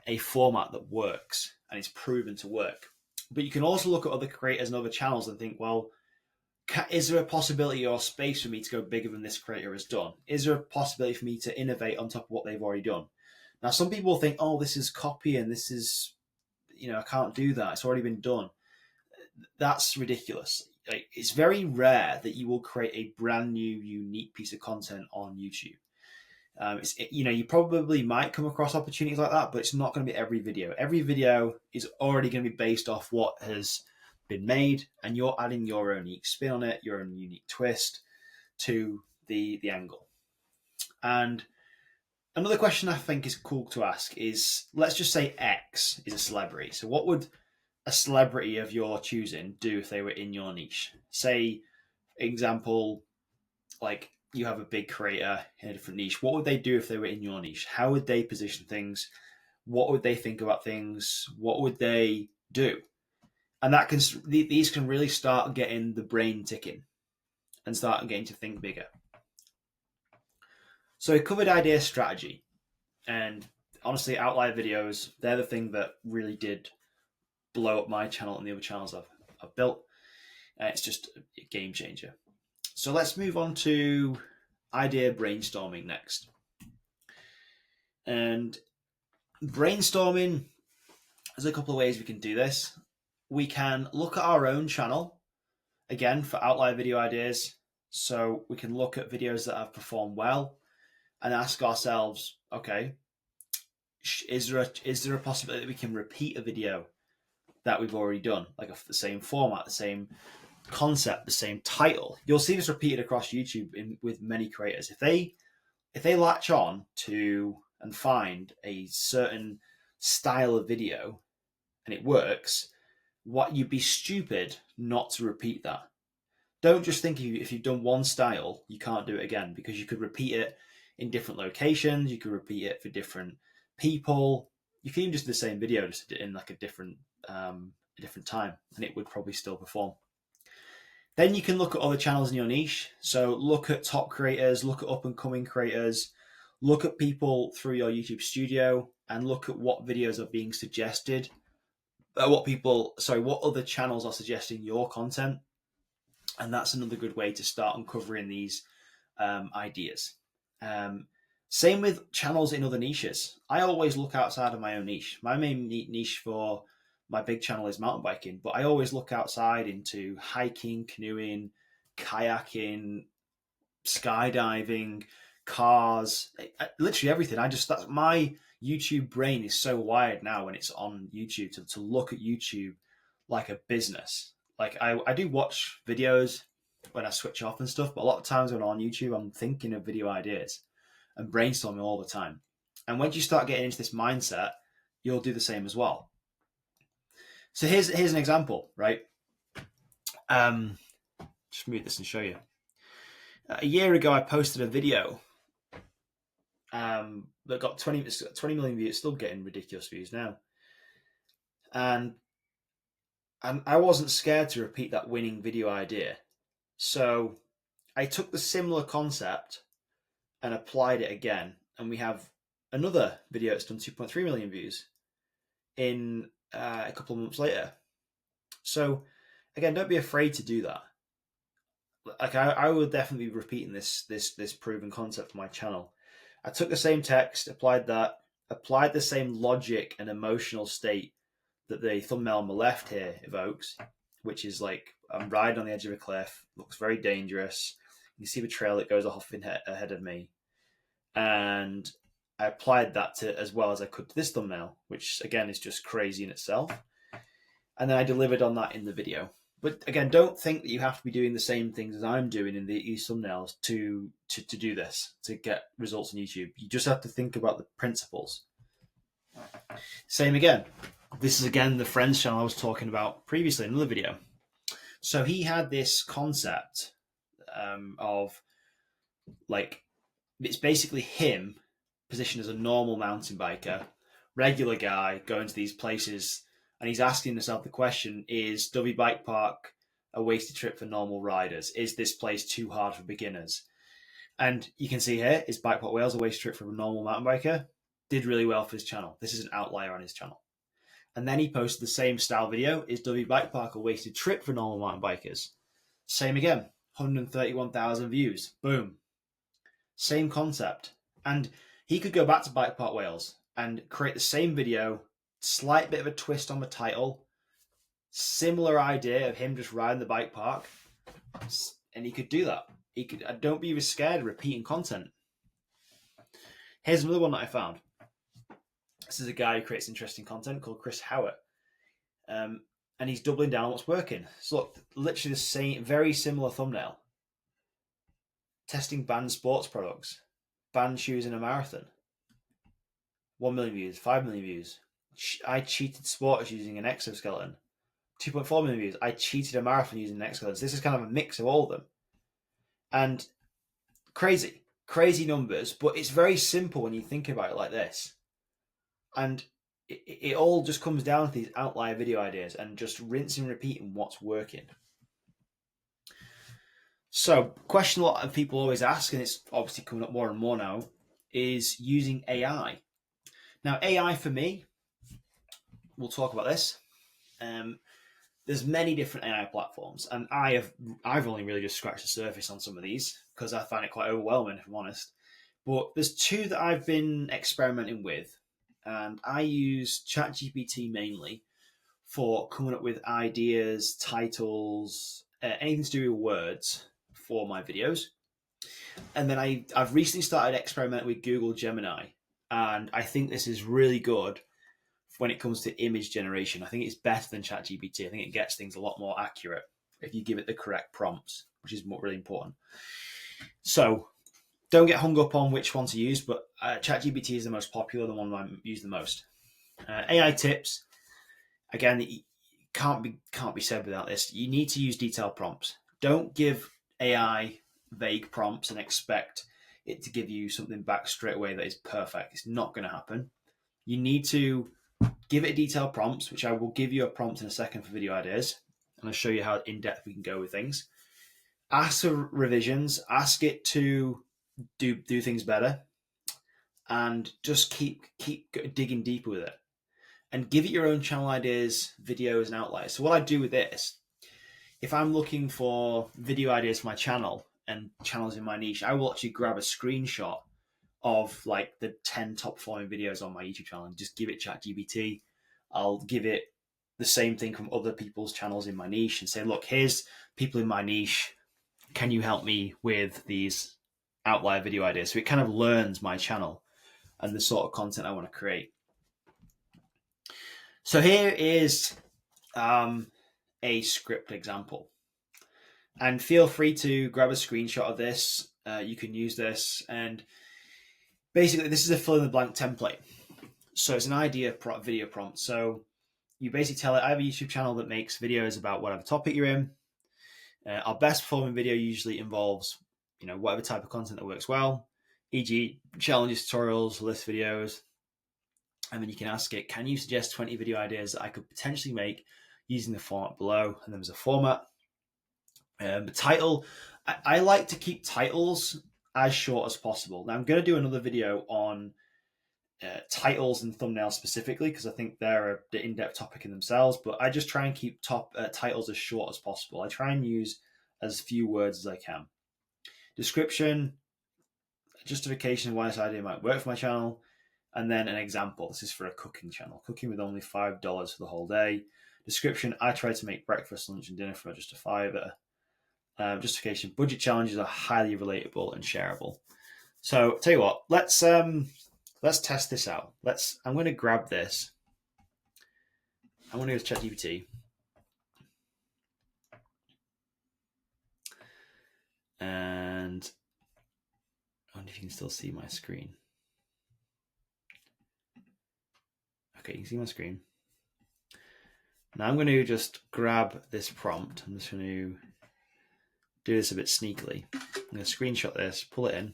a format that works and it's proven to work. But you can also look at other creators and other channels and think, well, is there a possibility or space for me to go bigger than this creator has done? Is there a possibility for me to innovate on top of what they've already done? Now, some people think, oh, this is copy and this is, I can't do that. It's already been done. That's ridiculous. It's very rare that you will create a brand new, unique piece of content on YouTube. You probably might come across opportunities like that, but it's not going to be every video. Every video is already going to be based off what has been made, and you're adding your own unique spin on it, your own unique twist to the angle. And Another question I think is cool to ask is, let's just say X is a celebrity. So what would a celebrity of your choosing do if they were in your niche? Say, example, like you have a big creator in a different niche. What would they do if they were in your niche? How would they position things? What would they think about things? What would they do? And these can really start getting the brain ticking and start getting to think bigger. So we covered idea strategy, and honestly, outlier videos, they're the thing that really did blow up my channel and the other channels I've built. It's just a game changer. So let's move on to idea brainstorming next. And brainstorming, there's a couple of ways we can do this. We can look at our own channel, again, for outlier video ideas. So we can look at videos that have performed well and ask ourselves, okay, is there a possibility that we can repeat a video that we've already done, like the same format, the same concept, the same title? You'll see this repeated across YouTube with many creators. If they latch on to and find a certain style of video and it works, what you'd be stupid not to repeat that. Don't just think if you've done one style, you can't do it again, because you could repeat it in different locations. You could repeat it for different people. You can even just do the same video, just in like a different time, and it would probably still perform. Then you can look at other channels in your niche. So look at top creators, look at up and coming creators, look at people through your YouTube studio, and look at what videos are being suggested. What other channels are suggesting your content. And that's another good way to start uncovering these ideas. Same with channels in other niches. I always look outside of my own niche. My main niche for my big channel is mountain biking, but I always look outside into hiking, canoeing, kayaking, skydiving, cars, literally everything. That's my YouTube brain is so wired now when it's on YouTube to look at YouTube like a business. Like I do watch videos when I switch off and stuff, but a lot of times when I'm on YouTube, I'm thinking of video ideas and brainstorming all the time. And once you start getting into this mindset, you'll do the same as well. So here's an example, right? Just move this and show you. A year ago, I posted a video that got 20 million views. It's still getting ridiculous views now. And I wasn't scared to repeat that winning video idea. So I took the similar concept and applied it again. And we have another video that's done 2.3 million views in a couple of months later. So again, don't be afraid to do that. Like I will definitely be repeating this proven concept for my channel. I took the same text, applied the same logic and emotional state that the thumbnail on the left here evokes, which is like I'm riding on the edge of a cliff, looks very dangerous. You see the trail that goes off ahead of me. And I applied that to as well as I could to this thumbnail, which again is just crazy in itself. And then I delivered on that in the video. But again, don't think that you have to be doing the same things as I'm doing in these thumbnails to do this, to get results on YouTube. You just have to think about the principles. Same again. This is again the Friends channel I was talking about previously in another video. So he had this concept of like, it's basically him positioned as a normal mountain biker, regular guy going to these places, and he's asking himself the question, is Dovey Bike Park a wasted trip for normal riders? Is this place too hard for beginners? And you can see here, is Bike Park Wales a wasted trip for a normal mountain biker? Did really well for his channel. This is an outlier on his channel. And then he posted the same style video, is Dovey Bike Park a wasted trip for normal mountain bikers? Same again, 131,000 views. Boom. Same concept. And he could go back to Bike Park Wales and create the same video, slight bit of a twist on the title, similar idea of him just riding the bike park, and he could do that. He could. Don't be scared of repeating content. Here's another one that I found. This is a guy who creates interesting content called Chris Howard. And he's doubling down on what's working. So look, literally the same, very similar thumbnail. Testing banned sports products, banned shoes in a marathon. 1 million views, 5 million views. I cheated sports using an exoskeleton. 2.4 million views. I cheated a marathon using an exoskeleton. So this is kind of a mix of all of them. And crazy numbers, but it's very simple when you think about it like this. And it all just comes down to these outlier video ideas and just rinse and repeating what's working. So, question a lot of people always ask, and it's obviously coming up more and more now, is using AI. Now, AI for me, we'll talk about this. There's many different AI platforms, and I've only really just scratched the surface on some of these because I find it quite overwhelming, if I'm honest. But there's two that I've been experimenting with, and I use ChatGPT mainly for coming up with ideas, titles, anything to do with words for my videos. And then I've recently started experimenting with Google Gemini, and I think this is really good when it comes to image generation. I think it's better than ChatGPT. I think it gets things a lot more accurate if you give it the correct prompts, which is really important. So don't get hung up on which one to use, but ChatGPT is the most popular, the one I use the most. AI tips, again, can't be said without this. You need to use detailed prompts. Don't give AI vague prompts and expect it to give you something back straight away that is perfect. It's not going to happen. You need to give it detailed prompts, which I will give you a prompt in a second for video ideas, and I'll show you how in depth we can go with things. Ask for revisions. Ask it to do things better, and just keep digging deeper with it, and give it your own channel ideas, videos, and outliers. So what I do with this, if I'm looking for video ideas for my channel and channels in my niche, I will actually grab a screenshot of like the 10 top performing videos on my YouTube channel and just give it ChatGPT. I'll give it the same thing from other people's channels in my niche and say, look, here's people in my niche. Can you help me with these outlier video ideas? So it kind of learns my channel and the sort of content I want to create. So here is a script example. And feel free to grab a screenshot of this. You can use this. And basically, this is a fill in the blank template. So it's an idea video prompt. So you basically tell it, I have a YouTube channel that makes videos about whatever topic you're in. Our best performing video usually involves, whatever type of content that works well, e.g. challenges, tutorials, list videos. And then you can ask it, can you suggest 20 video ideas that I could potentially make using the format below? And then there's a format. The title, I like to keep titles as short as possible. Now I'm going to do another video on titles and thumbnails specifically because I think they're an in-depth topic in themselves, but I just try and keep titles as short as possible. I try and use as few words as I can. Description, justification of why this idea might work for my channel, and then an example. This is for a cooking channel, cooking with only $5 for the whole day. Description, I try to make breakfast, lunch, and dinner for just a $5. Justification, budget challenges are highly relatable and shareable. So tell you what, let's test this out. I'm going to grab this. I'm going to go to ChatGPT. And I wonder if you can still see my screen. Okay, you can see my screen. Now I'm going to just grab this prompt. I'm just going to do this a bit sneakily. I'm going to screenshot this, pull it in,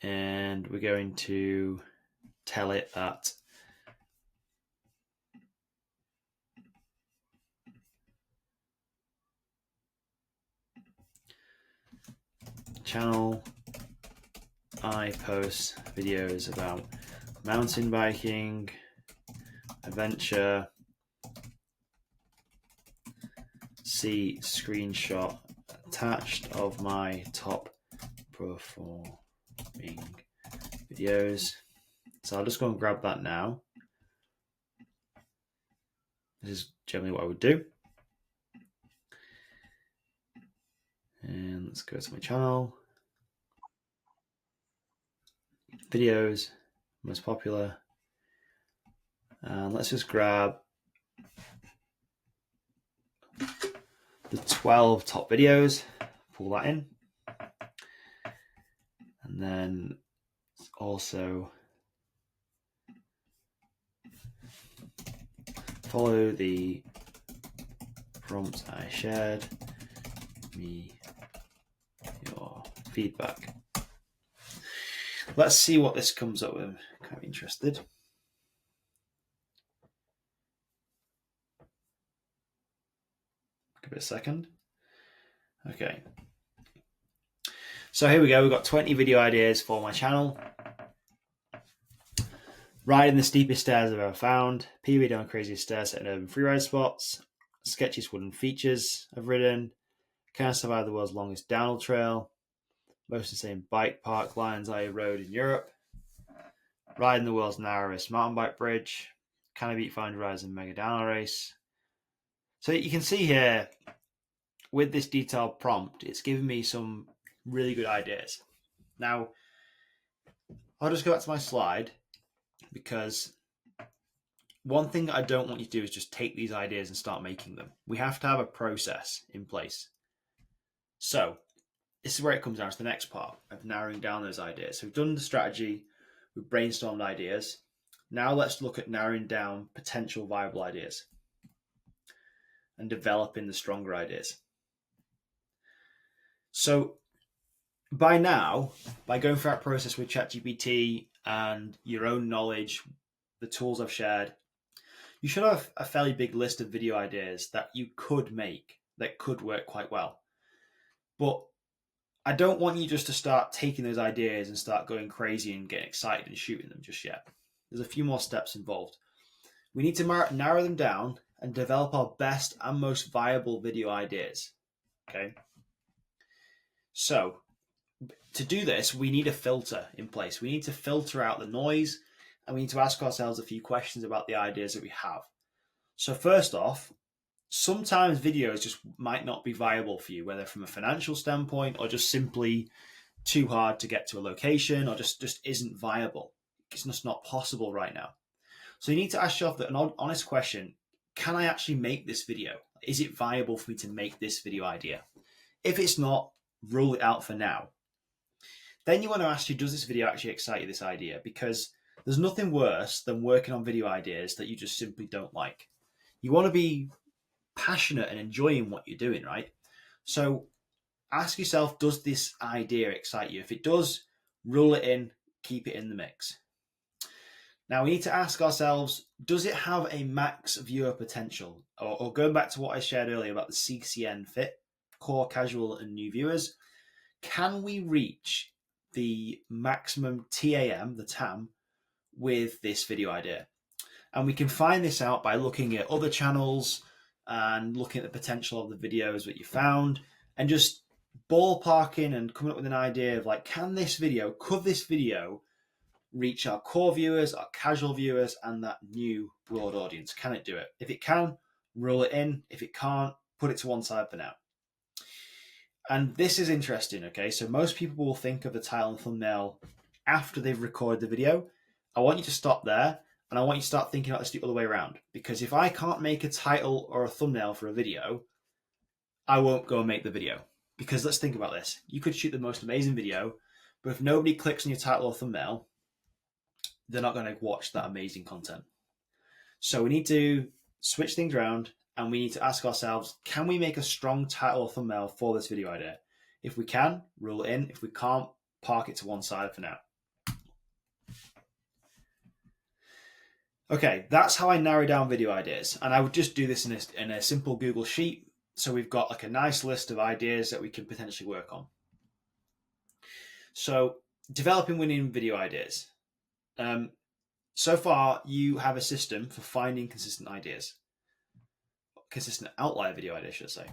and we're going to tell it that channel I post videos about mountain biking, adventure, see screenshot attached of my top performing videos. So I'll just go and grab that now. This is generally what I would do. And let's go to my channel. Videos, most popular. And let's just grab the 12 top videos, pull that in. And then also follow the prompt I shared. Me your feedback. Let's see what this comes up with. I'm kind of interested. Give it a second. Okay. So here we go. We've got 20 video ideas for my channel. Riding the steepest stairs I've ever found. PB down craziest stairs at urban freeride spots. Sketchiest wooden features I've ridden. Can I survive the world's longest downhill trail? Most insane bike park lines I rode in Europe. Riding the world's narrowest mountain bike bridge. Can I beat 500 riders in mega downhill race? So you can see here, with this detailed prompt, it's giving me some really good ideas. Now, I'll just go back to my slide, because one thing I don't want you to do is just take these ideas and start making them. We have to have a process in place. So this is where it comes down to the next part of narrowing down those ideas. So we've done the strategy, we've brainstormed ideas. Now let's look at narrowing down potential viable ideas and developing the stronger ideas. So by now, by going through that process with ChatGPT and your own knowledge, the tools I've shared, you should have a fairly big list of video ideas that you could make that could work quite well. But I don't want you just to start taking those ideas and start going crazy and getting excited and shooting them just yet. There's a few more steps involved. We need to narrow them down and develop our best and most viable video ideas. Okay. So to do this, we need a filter in place. We need to filter out the noise, and we need to ask ourselves a few questions about the ideas that we have. So first off, sometimes videos just might not be viable for you, whether from a financial standpoint or just simply too hard to get to a location, or just isn't viable. It's just not possible right now. So you need to ask yourself an honest question. Can I actually make this video? Is it viable for me to make this video idea? If it's not, rule it out for now. Then you want to ask you, does this video actually excite you, this idea? Because there's nothing worse than working on video ideas that you just simply don't like. You want to be passionate and enjoying what you're doing, right? So ask yourself, does this idea excite you? If it does, rule it in, keep it in the mix. Now we need to ask ourselves, does it have a max viewer potential? Or going back to what I shared earlier about the CCN fit, core, casual, and new viewers, can we reach the maximum TAM, the TAM, with this video idea? And we can find this out by looking at other channels and looking at the potential of the videos that you found, and just ballparking and coming up with an idea of like, could this video reach our core viewers, our casual viewers, and that new broad audience? Can it do it? If it can, rule it in. If it can't, put it to one side for now. And this is interesting, okay? So most people will think of the title and thumbnail after they've recorded the video. I want you to stop there, and I want you to start thinking about this the other way around. Because if I can't make a title or a thumbnail for a video, I won't go and make the video. Because let's think about this. You could shoot the most amazing video, but if nobody clicks on your title or thumbnail, they're not going to watch that amazing content. So we need to switch things around, and we need to ask ourselves, can we make a strong title or thumbnail for this video idea? If we can, rule it in. If we can't, park it to one side for now. Okay, that's how I narrow down video ideas. And I would just do this in a simple Google Sheet. So we've got like a nice list of ideas that we can potentially work on. So developing winning video ideas. So far, you have a system for finding consistent ideas. Consistent outlier video ideas, should I say.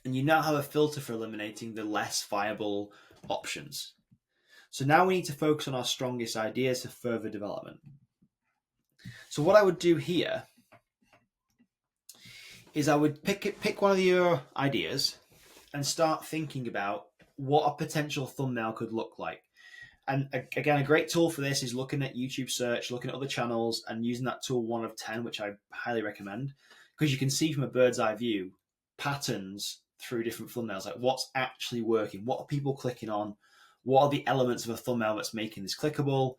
And you now have a filter for eliminating the less viable options. So now we need to focus on our strongest ideas for further development. So what I would do here is I would pick one of your ideas and start thinking about what a potential thumbnail could look like. And again, a great tool for this is looking at YouTube search, looking at other channels, and using that tool 1 of 10, which I highly recommend, because you can see from a bird's eye view patterns through different thumbnails, like what's actually working, what are people clicking on, what are the elements of a thumbnail that's making this clickable,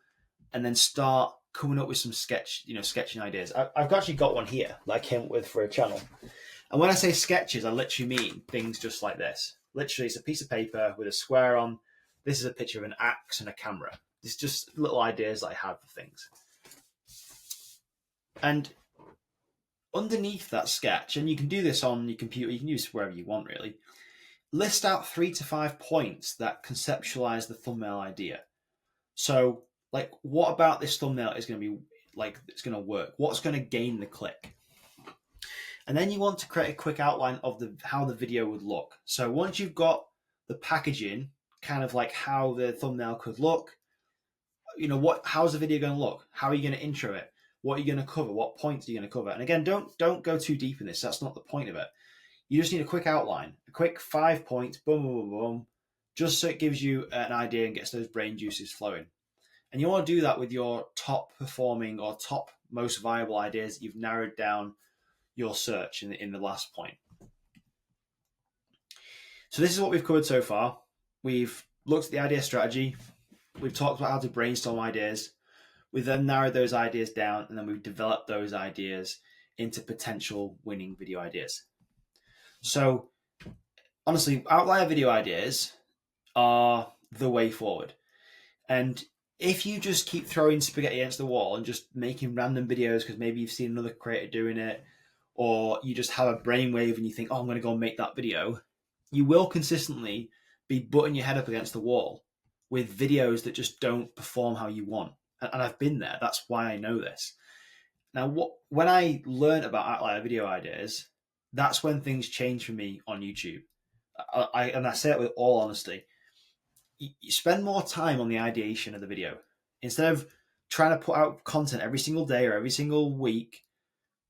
and then start coming up with some sketching ideas. I've actually got one here that I came up with for a channel. And when I say sketches, I literally mean things just like this. Literally, it's a piece of paper with a square on. This is a picture of an axe and a camera. It's just little ideas that I have for things. And underneath that sketch, and you can do this on your computer, you can use it wherever you want really, list out 3 to 5 points that conceptualize the thumbnail idea. So, like, what about this thumbnail is going to be, like, it's going to work? What's going to gain the click? And then you want to create a quick outline of how the video would look. So once you've got the packaging, kind of like how the thumbnail could look, how's the video going to look? How are you going to intro it? What are you going to cover? What points are you going to cover? And again, don't go too deep in this. That's not the point of it. You just need a quick outline, a quick 5 points, boom, boom, boom, boom, just so it gives you an idea and gets those brain juices flowing. And you want to do that with your top performing or top most viable ideas that you've narrowed down your search in the last point. So this is what we've covered so far. We've looked at the idea strategy. We've talked about how to brainstorm ideas. We've then narrowed those ideas down, and then we've developed those ideas into potential winning video ideas. So honestly, outlier video ideas are the way forward. And if you just keep throwing spaghetti against the wall and just making random videos because maybe you've seen another creator doing it, or you just have a brainwave and you think, oh, I'm going to go and make that video, you will consistently be butting your head up against the wall with videos that just don't perform how you want. And I've been there. That's why I know this. Now, when I learned about outlier video ideas, that's when things changed for me on YouTube. And I say it with all honesty. You spend more time on the ideation of the video. Instead of trying to put out content every single day or every single week,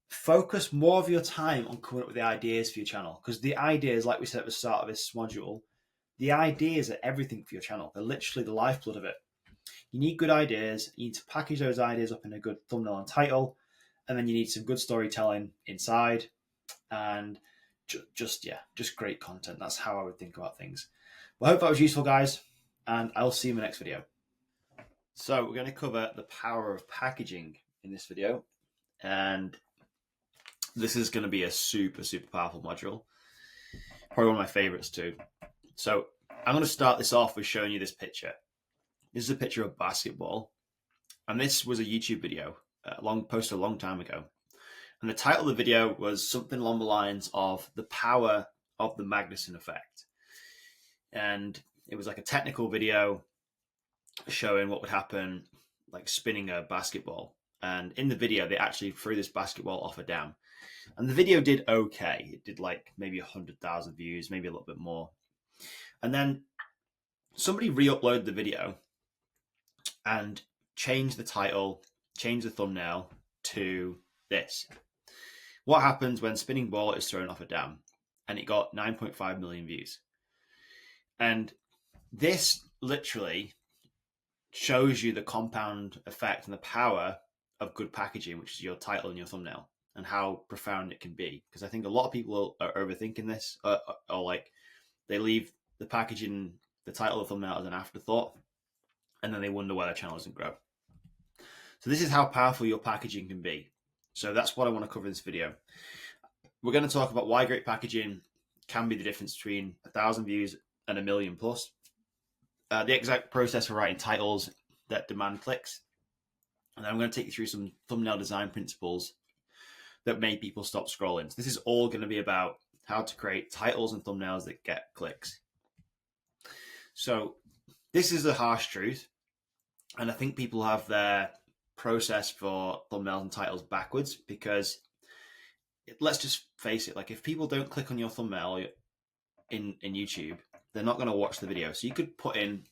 focus more of your time on coming up with the ideas for your channel. Because the ideas, like we said at the start of this module, the ideas are everything for your channel. They're literally the lifeblood of it. You need good ideas. You need to package those ideas up in a good thumbnail and title. And then you need some good storytelling inside. And just great content. That's how I would think about things. Well, I hope that was useful, guys. And I'll see you in the next video. So we're going to cover the power of packaging in this video. And this is going to be a super, super powerful module. Probably one of my favorites too. So I'm going to start this off with showing you this picture. This is a picture of basketball. And this was a YouTube video, posted a long time ago. And the title of the video was something along the lines of The Power of the Magnuson Effect. And it was like a technical video showing what would happen, like spinning a basketball. And in the video, they actually threw this basketball off a dam. And the video did okay. It did like maybe 100,000 views, maybe a little bit more. And then somebody re-uploaded the video and changed the title, changed the thumbnail to this. What happens when spinning ball is thrown off a dam? And it got 9.5 million views. And this literally shows you the compound effect and the power of good packaging, which is your title and your thumbnail, and how profound it can be. Because I think a lot of people are overthinking this, or like they leave the packaging, the title, the thumbnail as an afterthought, and then they wonder why their channel doesn't grow. So this is how powerful your packaging can be. So that's what I want to cover in this video. We're going to talk about why great packaging can be the difference between 1,000 views and 1 million plus. The exact process for writing titles that demand clicks. And then I'm going to take you through some thumbnail design principles that make people stop scrolling. So this is all going to be about how to create titles and thumbnails that get clicks. So this is the harsh truth. And I think people have their process for thumbnails and titles backwards, because let's just face it, like if people don't click on your thumbnail in YouTube, they're not going to watch the video. So you could put in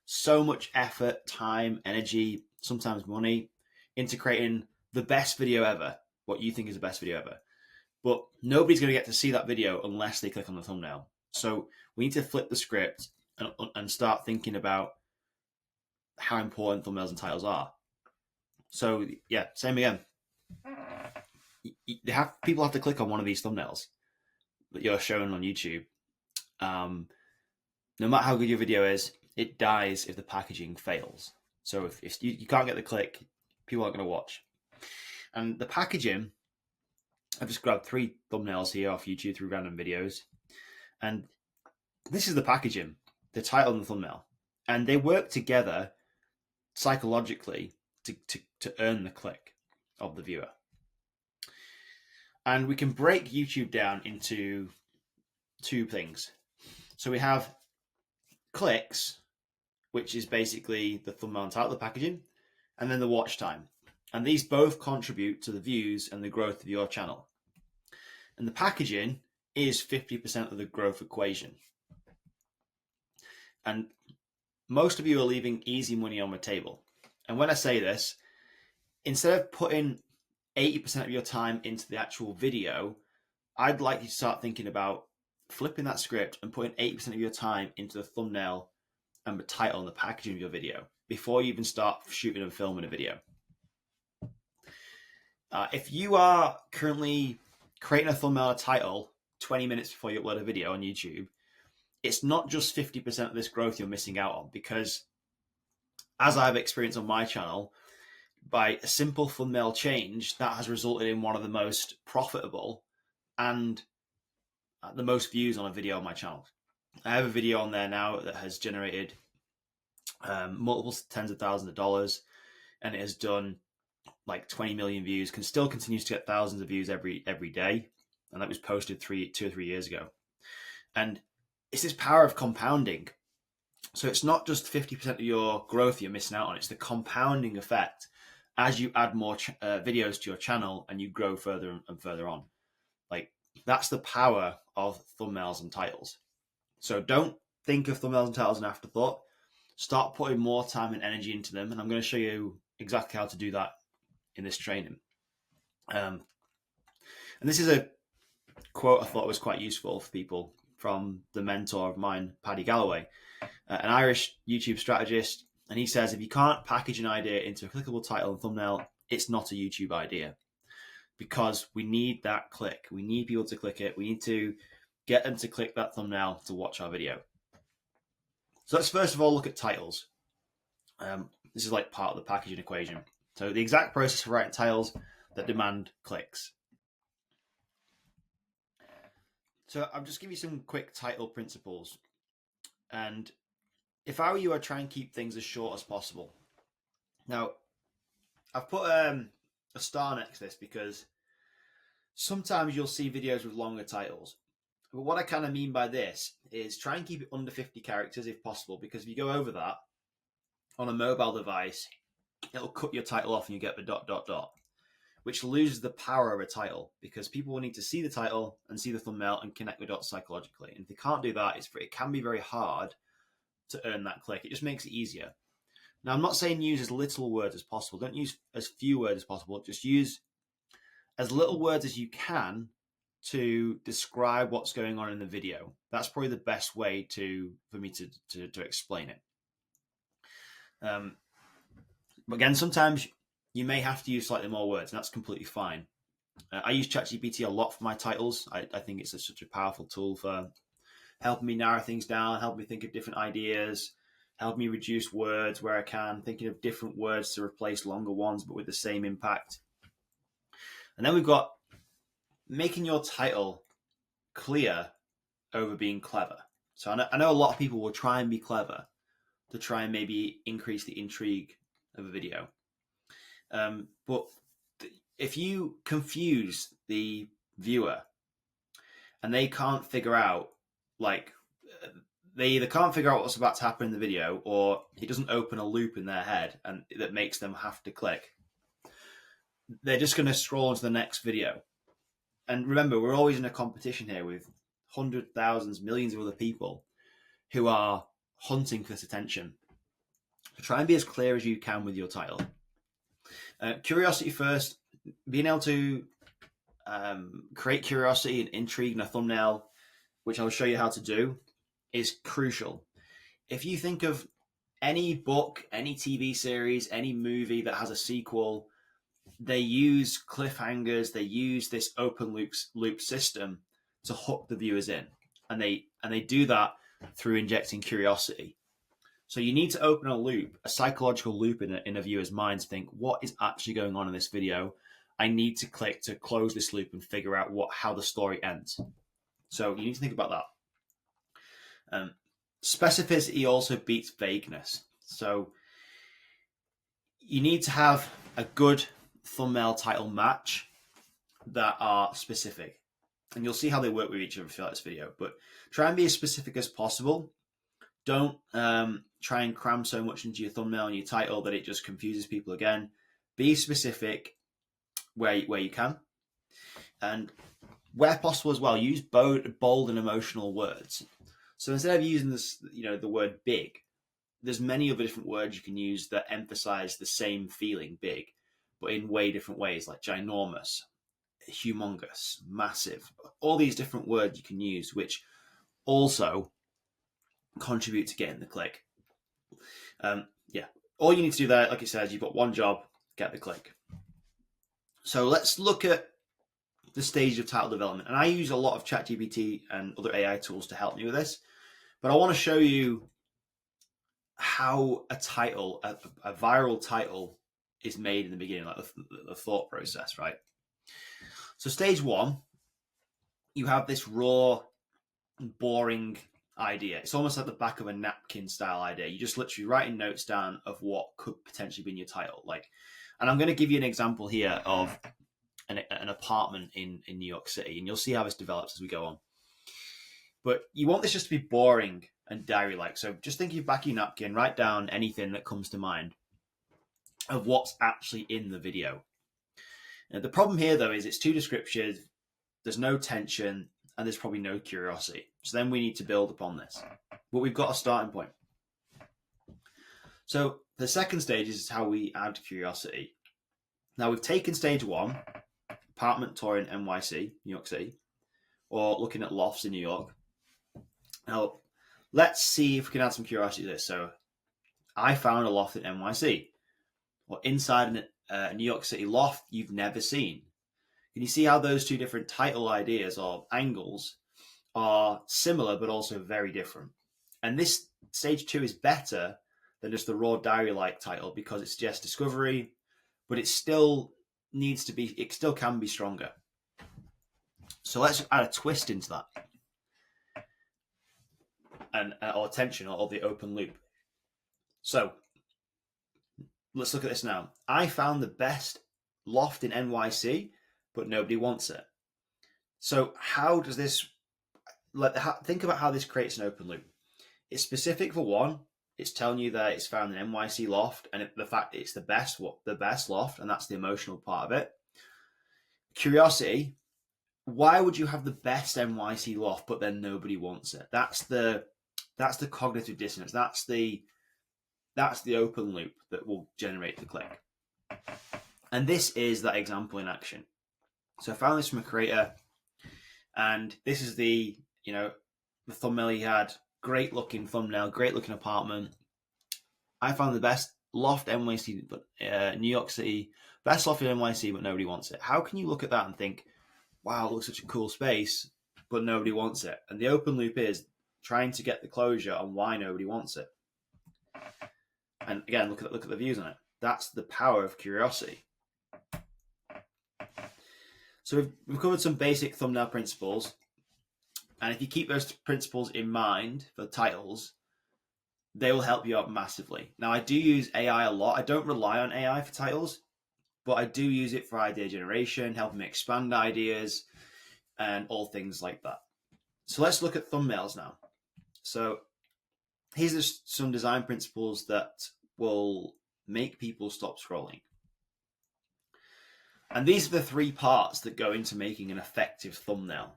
so much effort, time, energy, sometimes money into creating the best video ever, what you think is the best video ever. But nobody's going to get to see that video unless they click on the thumbnail. So we need to flip the script and start thinking about how important thumbnails and titles are. So yeah, same again. People have to click on one of these thumbnails that you're showing on YouTube. No matter how good your video is, it dies if the packaging fails. So if you can't get the click, people aren't going to watch. And the packaging, I've just grabbed 3 thumbnails here off YouTube through random videos. And this is the packaging, the title and the thumbnail. And they work together psychologically to earn the click of the viewer. And we can break YouTube down into 2 things. So we have clicks, which is basically the thumbnail and title, the packaging, and then the watch time. And these both contribute to the views and the growth of your channel. And the packaging is 50% of the growth equation. And most of you are leaving easy money on the table. And when I say this, instead of putting 80% of your time into the actual video, I'd like you to start thinking about flipping that script and putting 80% of your time into the thumbnail and the title and the packaging of your video before you even start shooting and filming a video. If you are currently creating a thumbnail and title 20 minutes before you upload a video on YouTube, it's not just 50% of this growth you're missing out on, because as I've experienced on my channel, by a simple thumbnail change, that has resulted in one of the most profitable and the most views on a video on my channel. I have a video on there now that has generated multiple tens of thousands of dollars, and it has done like 20 million views, still continues to get thousands of views every day. And that was posted 2 or 3 years ago. And it's this power of compounding. So it's not just 50% of your growth you're missing out on. It's the compounding effect as you add more videos to your channel and you grow further and further on. Like, that's the power of thumbnails and titles. So don't think of thumbnails and titles as an afterthought. Start putting more time and energy into them. And I'm going to show you exactly how to do that in this training. And this is a quote I thought was quite useful for people from the mentor of mine, Paddy Galloway, an Irish YouTube strategist. And he says, if you can't package an idea into a clickable title and thumbnail, it's not a YouTube idea, because we need that click. We need people to click it. We need to get them to click that thumbnail to watch our video. So let's first of all look at titles. This is like part of the packaging equation. So the exact process for writing titles that demand clicks. So I'll just give you some quick title principles. And if I were you, I'd try and keep things as short as possible. Now, I've put a star next to this because sometimes you'll see videos with longer titles. But what I kind of mean by this is try and keep it under 50 characters if possible, because if you go over that on a mobile device, it'll cut your title off and you get the ... which loses the power of a title, because people will need to see the title and see the thumbnail and connect the dots psychologically. And if they can't do that, it can be very hard to earn that click. It just makes it easier. Now, I'm not saying use as little words as possible. Don't use as few words as possible. Just use as little words as you can to describe what's going on in the video. That's probably the best way for me to explain it. But again, sometimes you may have to use slightly more words, and that's completely fine. I use ChatGPT a lot for my titles. I think it's such a powerful tool for helping me narrow things down, helping me think of different ideas, helping me reduce words where I can, thinking of different words to replace longer ones, but with the same impact. And then we've got making your title clear over being clever. So I know a lot of people will try and be clever to try and maybe increase the intrigue of a video. But if you confuse the viewer and they can't figure out, they either can't figure out what's about to happen in the video, or it doesn't open a loop in their head and that makes them have to click, they're just going to scroll into the next video. And remember, we're always in a competition here with hundreds, thousands, millions of other people who are hunting for this attention. So try and be as clear as you can with your title. Curiosity first. Being able to create curiosity and intrigue in a thumbnail, which I'll show you how to do, is crucial. If you think of any book, any TV series, any movie that has a sequel, they use cliffhangers, they use this open loop system to hook the viewers in. And they do that through injecting curiosity. So you need to open a loop, a psychological loop in a viewer's mind to think, what is actually going on in this video? I need to click to close this loop and figure out how the story ends. So you need to think about that. Specificity also beats vagueness. So you need to have a good thumbnail title match that are specific. And you'll see how they work with each other throughout this video. But try and be as specific as possible. Don't try and cram so much into your thumbnail and your title that it just confuses people again. Be specific where you can. And where possible as well, use bold and emotional words. So instead of using this, the word big, there's many other different words you can use that emphasize the same feeling, big, but in way different ways, like ginormous, humongous, massive. All these different words you can use, which also contribute to getting the click. All you need to do there, like it says, you've got one job, get the click. So let's look at the stage of title development. And I use a lot of ChatGPT and other AI tools to help me with this. But I want to show you how a title, a viral title, is made in the beginning, like the thought process, right? So stage one, you have this raw, boring idea. It's almost like the back of a napkin style idea. You just literally writing notes down of what could potentially be in your title. And I'm going to give you an example here of an apartment in New York City, and you'll see how this develops as we go on. But you want this just to be boring and diary-like. So just think of your back of your napkin, write down anything that comes to mind of what's actually in the video. Now, the problem here, though, is it's too descriptive, there's no tension, and there's probably no curiosity. So then we need to build upon this. But we've got a starting point. So the second stage is how we add curiosity. Now we've taken stage one, apartment tour in NYC, New York City, or looking at lofts in New York. Now, let's see if we can add some curiosity to this. So I found a loft in NYC, or inside a New York City loft you've never seen. Can you see how those two different title ideas or angles are similar but also very different? And this stage two is better than just the raw diary-like title because it's just discovery, but it still can be stronger. So let's add a twist into that, and or tension or the open loop. So let's look at this now. I found the best loft in NYC, but nobody wants it. So how does this? Think about how this creates an open loop. It's specific for one. It's telling you that it's found an NYC loft, and the fact it's the best loft, and that's the emotional part of it. Curiosity. Why would you have the best NYC loft, but then nobody wants it? That's the cognitive dissonance. That's the open loop that will generate the click. And this is that example in action. So I found this from a creator, and this is the thumbnail he had. Great looking thumbnail, great looking apartment. I found the best loft NYC, but New York City, best loft in NYC, but nobody wants it. How can you look at that and think, wow, it looks such a cool space, but nobody wants it? And the open loop is trying to get the closure on why nobody wants it. And again, look at the views on it. That's the power of curiosity. So we've covered some basic thumbnail principles. And if you keep those principles in mind for the titles, they will help you out massively. Now, I do use AI a lot. I don't rely on AI for titles, but I do use it for idea generation, helping me expand ideas, and all things like that. So let's look at thumbnails now. So here's just some design principles that will make people stop scrolling. And these are the three parts that go into making an effective thumbnail.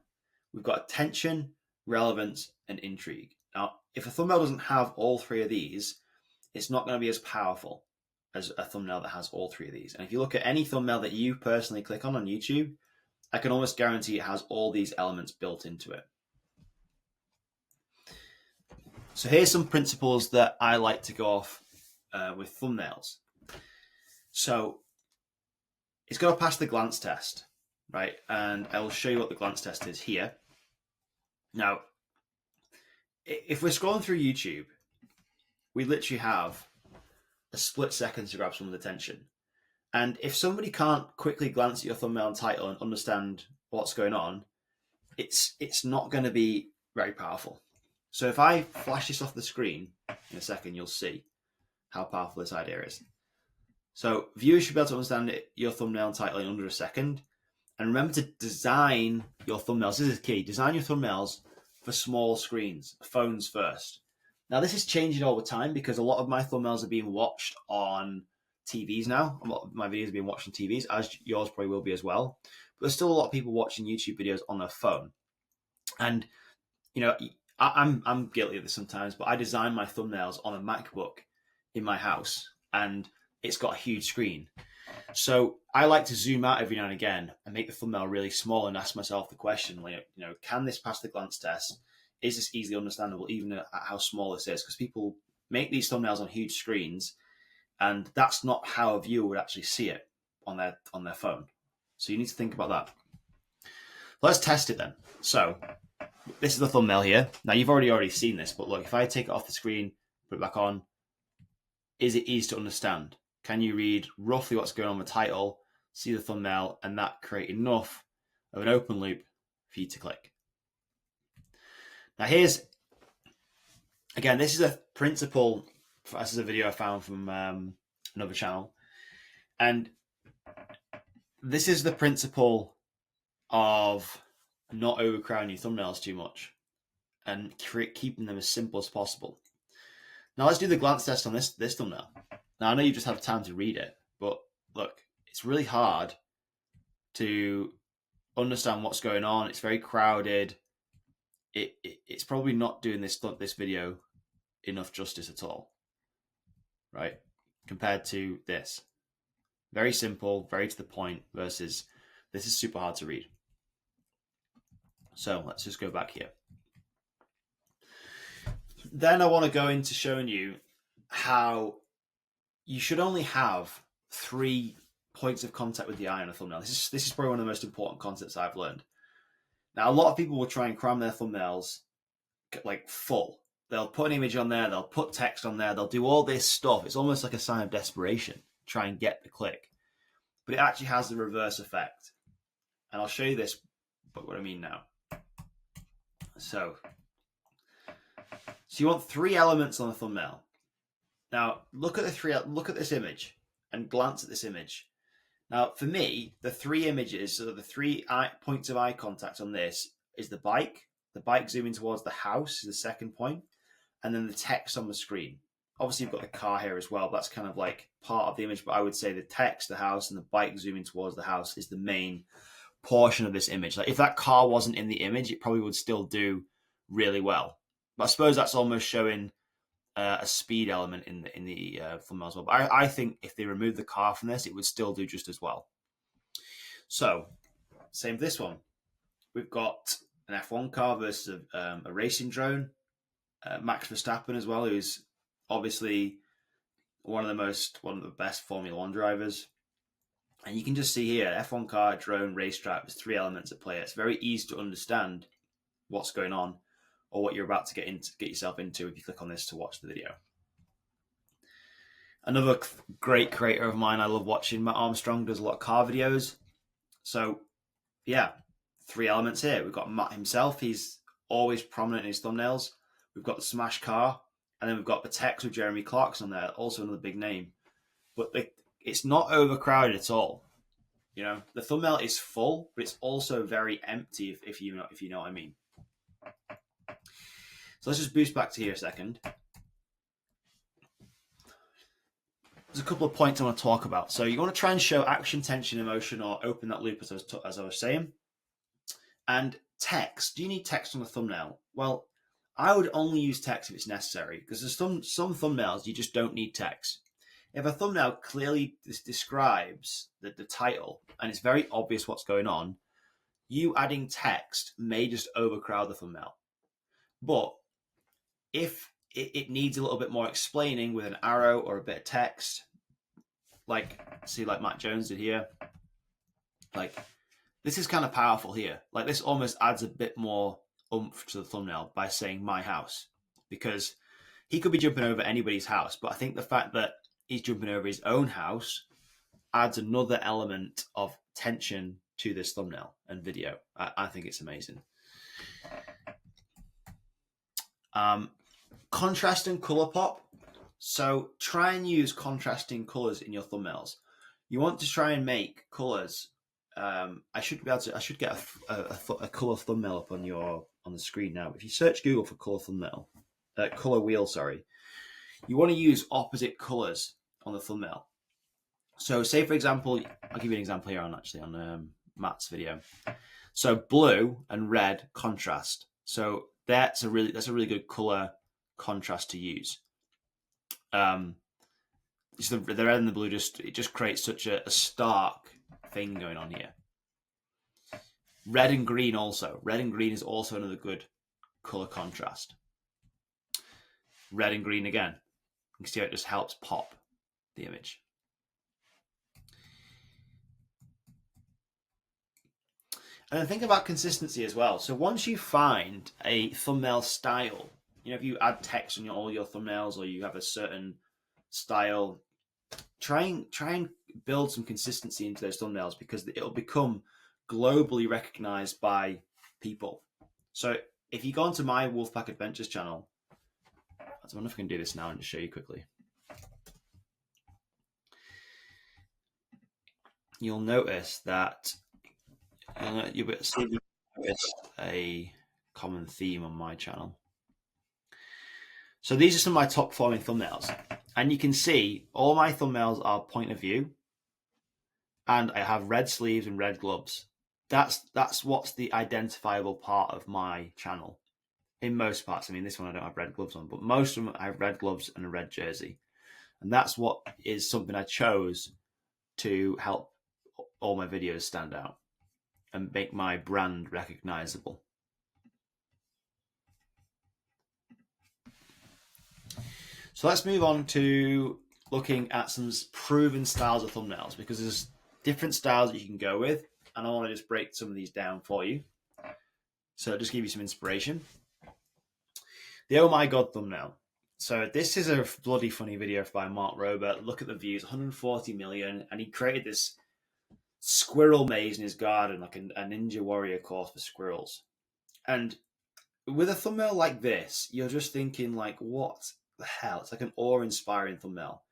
We've got attention, relevance, and intrigue. Now, if a thumbnail doesn't have all three of these, it's not going to be as powerful as a thumbnail that has all three of these. And if you look at any thumbnail that you personally click on YouTube, I can almost guarantee it has all these elements built into it. So here's some principles that I like to go off with thumbnails. So it's got to pass the glance test, right? And I will show you what the glance test is here. Now, if we're scrolling through YouTube we literally have a split second to grab someone's attention. And if somebody can't quickly glance at your thumbnail and title and understand what's going on, it's not going to be very powerful. So if I flash this off the screen in a second, you'll see how powerful this idea is. So viewers should be able to understand your thumbnail and title in under a second. And remember to design your thumbnails. This is key. Design your thumbnails for small screens, phones first. Now, this is changing all the time because a lot of my thumbnails are being watched on TVs now. A lot of my videos are being watched on TVs, as yours probably will be as well. But there's still a lot of people watching YouTube videos on their phone. And, you know, I'm guilty of this sometimes, but I design my thumbnails on a MacBook in my house, and it's got a huge screen. So I like to zoom out every now and again and make the thumbnail really small and ask myself the question, like, you know, can this pass the glance test? Is this easily understandable, even at how small this is? Because people make these thumbnails on huge screens, and that's not how a viewer would actually see it on their phone. So you need to think about that. Let's test it then. So this is the thumbnail here. Now you've already seen this, but look, if I take it off the screen, put it back on, is it easy to understand? Can you read roughly what's going on with the title, see the thumbnail, and that create enough of an open loop for you to click? Now here's, again, this is a principle. This is a video I found from another channel. And this is the principle of not overcrowding your thumbnails too much and keeping them as simple as possible. Now let's do the glance test on this thumbnail. Now I know you just have time to read it, but look, it's really hard to understand what's going on. It's very crowded. It's probably not doing this video enough justice at all, right? Compared to this. Very simple, very to the point, versus this is super hard to read. So let's just go back here. Then I want to go into showing you how you should only have 3 points of contact with the eye on a thumbnail. This is probably one of the most important concepts I've learned. Now, a lot of people will try and cram their thumbnails like full. They'll put an image on there, they'll put text on there, they'll do all this stuff. It's almost like a sign of desperation, try and get the click. But it actually has the reverse effect. And I'll show you this, but what I mean now. So you want 3 elements on the thumbnail. Now, look at this image and glance at this image. Now, for me, the 3 images, so the 3 points of eye contact on this is the bike zooming towards the house is the second point, and then the text on the screen. Obviously, you've got the car here as well, but that's kind of like part of the image, but I would say the text, the house, and the bike zooming towards the house is the main portion of this image. Like if that car wasn't in the image, it probably would still do really well. But I suppose that's almost showing a speed element in the thumbnail as well. But I think if they remove the car from this, it would still do just as well. So, same with this one. We've got an F1 car versus a racing drone. Max Verstappen as well, who's obviously one of the best Formula One drivers. And you can just see here, F1 car, drone, racetrack, there's 3 elements at play. It's very easy to understand what's going on or what you're about to get yourself into if you click on this to watch the video. Another great creator of mine I love watching, Matt Armstrong, does a lot of car videos. So, yeah, 3 elements here. We've got Matt himself. He's always prominent in his thumbnails. We've got the smash car. And then we've got the text with Jeremy Clarkson on there, also another big name. But it's not overcrowded at all. You know, the thumbnail is full, but it's also very empty if you know what I mean. So let's just boost back to here a second. There's a couple of points I want to talk about. So you want to try and show action, tension, emotion, or open that loop as I was saying. And text. Do you need text on the thumbnail? Well, I would only use text if it's necessary, because there's some thumbnails you just don't need text. If a thumbnail clearly describes the title and it's very obvious what's going on, you adding text may just overcrowd the thumbnail. But if it needs a little bit more explaining with an arrow or a bit of text, like Matt Jones did here, like this is kind of powerful here. Like this almost adds a bit more oomph to the thumbnail by saying my house, because he could be jumping over anybody's house, but I think the fact that he's jumping over his own house adds another element of tension to this thumbnail and video. I think it's amazing. Contrast and color pop. So try and use contrasting colors in your thumbnails. You want to try and make colors. I should get a color thumbnail up on the screen now. If you search Google for color wheel, sorry, you want to use opposite colors on the thumbnail. So say, for example, I'll give you an example here on Matt's video. So blue and red contrast. So that's a really good color contrast to use. So the red and the blue just creates such a stark thing going on here. Red and green also. Red and green is also another good color contrast. Red and green again. You can see how it just helps pop the image. And then think about consistency as well. So once you find a thumbnail style, if you add text on all your thumbnails, or you have a certain style, try and build some consistency into those thumbnails, because it'll become globally recognized by people. So if you go onto my Wolfpack Adventures channel, I don't know if I can do this now and just show you quickly. You'll notice that you'll notice a common theme on my channel. So these are some of my top performing thumbnails, and you can see all my thumbnails are point of view, and I have red sleeves and red gloves. That's what's the identifiable part of my channel. In most parts, I mean, this one I don't have red gloves on, but most of them I have red gloves and a red jersey, and that's what is something I chose to help all my videos stand out and make my brand recognizable. So let's move on to looking at some proven styles of thumbnails, because there's different styles that you can go with, and I want to just break some of these down for you. So just give you some inspiration. The Oh My God thumbnail. So this is a bloody funny video by Mark Robert. Look at the views, 140 million, and he created this squirrel maze in his garden, like a Ninja Warrior course for squirrels. And with a thumbnail like this, you're just thinking, like, what the hell? It's like an awe-inspiring thumbnail.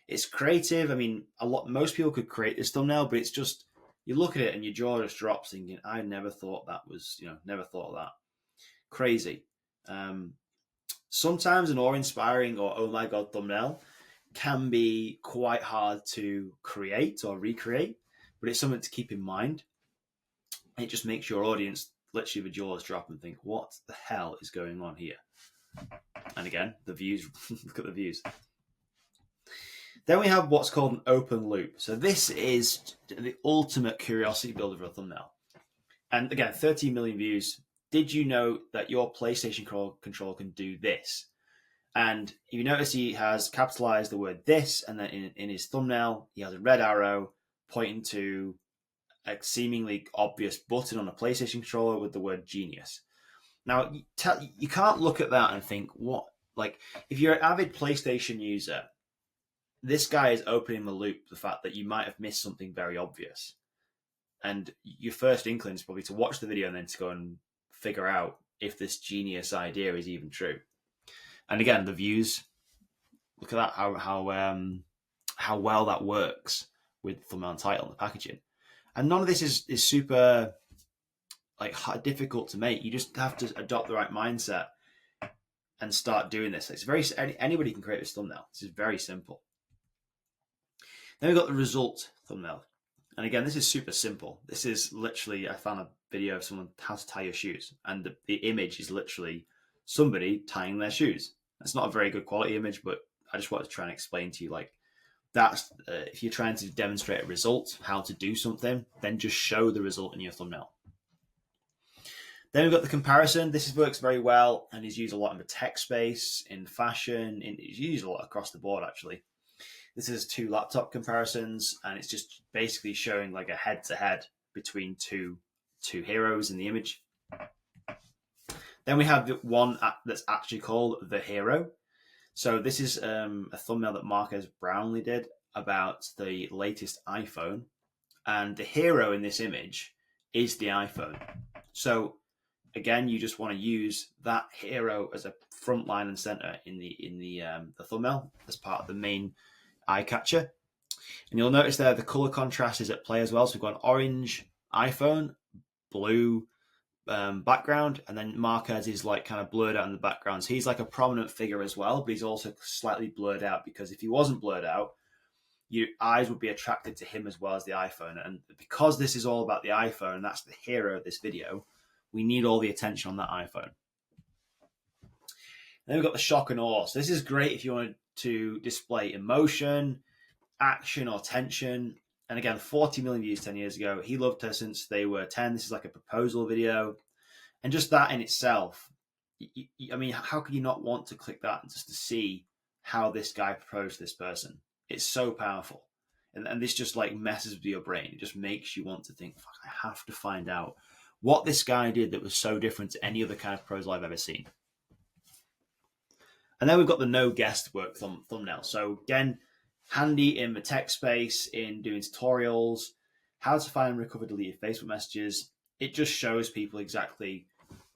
It's creative. I mean, most people could create this thumbnail, but it's just, you look at it and your jaw just drops, thinking, I never thought that was, never thought of that. Crazy. Sometimes an awe-inspiring or oh my God thumbnail can be quite hard to create or recreate, but it's something to keep in mind. It just makes your audience literally the jaws drop and think, what the hell is going on here? And again, the views, look at the views. Then we have what's called an open loop. So this is the ultimate curiosity builder for a thumbnail. And again, 13 million views. Did you know that your PlayStation control can do this? And if you notice, he has capitalized the word this, and then in his thumbnail, he has a red arrow pointing to a seemingly obvious button on a PlayStation controller with the word genius. Now, you can't look at that and think, what? Like, if you're an avid PlayStation user, this guy is opening the loop, the fact that you might have missed something very obvious. And your first inkling is probably to watch the video and then to go and figure out if this genius idea is even true. And again, the views, look at that, how well that works with thumbnail and title and the packaging. And none of this is super difficult to make. You just have to adopt the right mindset and start doing this. It's anybody can create this thumbnail. This is very simple. Then we've got the result thumbnail. And again, this is super simple. This is literally, I found a video of someone how to tie your shoes. And the image is literally somebody tying their shoes. It's not a very good quality image, but I just wanted to try and explain to you, like, that's if you're trying to demonstrate a result, how to do something, then just show the result in your thumbnail. Then we've got the comparison. This works very well and is used a lot in the tech space, in fashion, it's used a lot across the board, actually. This is 2 laptop comparisons, and it's just basically showing like a head-to-head between two heroes in the image. Then we have the one that's actually called the hero. So this is a thumbnail that Marques Brownlee did about the latest iPhone, and the hero in this image is the iPhone. So again, you just want to use that hero as a front line and center in the thumbnail as part of the main eye catcher. And you'll notice there the color contrast is at play as well. So we've got an orange iPhone, blue background, and then Marques is like kind of blurred out in the background. So he's like a prominent figure as well, but he's also slightly blurred out, because if he wasn't blurred out, your eyes would be attracted to him as well as the iPhone. And because this is all about the iPhone, and that's the hero of this video, we need all the attention on that iPhone. Then we've got the shock and awe. So this is great if you want to display emotion, action, or tension. And again, 40 million views 10 years ago. He loved her since they were 10. This is like a proposal video. And just that in itself, I mean, how could you not want to click that just to see how this guy proposed to this person? It's so powerful. And this just like messes with your brain. It just makes you want to think, fuck, I have to find out what this guy did that was so different to any other kind of proposal I've ever seen. And then we've got the no guest work thumbnail. So again, handy in the tech space, in doing tutorials, how to find and recover deleted Facebook messages. It just shows people exactly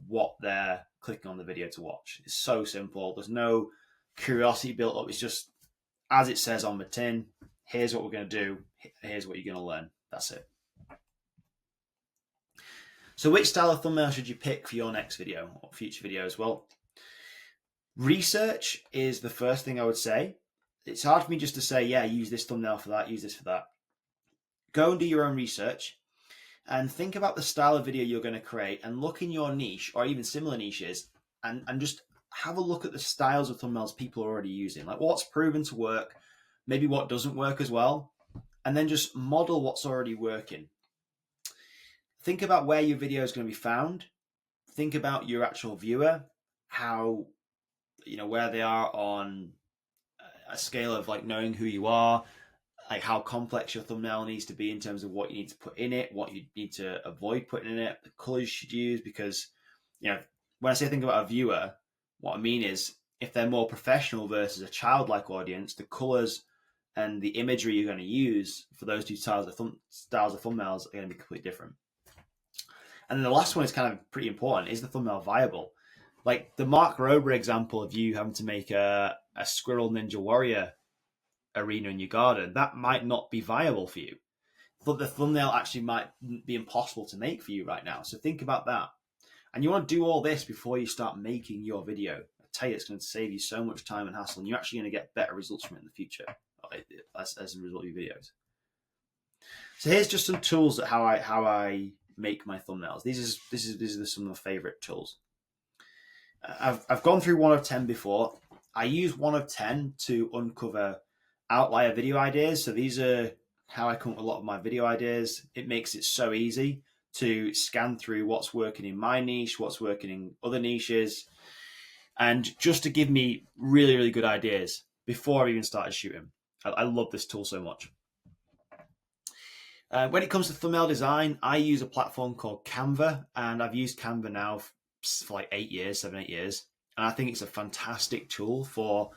what they're clicking on the video to watch. It's so simple. There's no curiosity built up. It's just, as it says on the tin, here's what we're going to do. Here's what you're going to learn. That's it. So which style of thumbnail should you pick for your next video or future videos? Well, research is the first thing I would say. It's hard for me just to say, yeah, use this thumbnail for that, use this for that. Go and do your own research and think about the style of video you're going to create, and look in your niche or even similar niches and just have a look at the styles of thumbnails people are already using. Like what's proven to work, maybe what doesn't work as well, and then just model what's already working. Think about where your video is going to be found. Think about your actual viewer, how, where they are on a scale of like knowing who you are, like how complex your thumbnail needs to be in terms of what you need to put in it, what you need to avoid putting in it, the colors you should use. Because, when I say think about a viewer, what I mean is if they're more professional versus a childlike audience, the colors and the imagery you're going to use for those two styles of thumbnails are going to be completely different. And then the last one is kind of pretty important. Is the thumbnail viable? Like the Mark Rober example of you having to make a Squirrel Ninja Warrior arena in your garden, that might not be viable for you. But the thumbnail actually might be impossible to make for you right now. So think about that. And you want to do all this before you start making your video. I tell you, it's going to save you so much time and hassle, and you're actually going to get better results from it in the future as a result of your videos. So here's just some tools that how I make my thumbnails. These are some of my favorite tools. I've gone through 1 of 10 before. I use 1 of 10 to uncover outlier video ideas. So these are how I come up with a lot of my video ideas. It makes it so easy to scan through what's working in my niche, what's working in other niches, and just to give me really, really good ideas before I even started shooting. I love this tool so much. When it comes to thumbnail design, I use a platform called Canva, and I've used Canva now for like 7, 8 years. And I think it's a fantastic tool for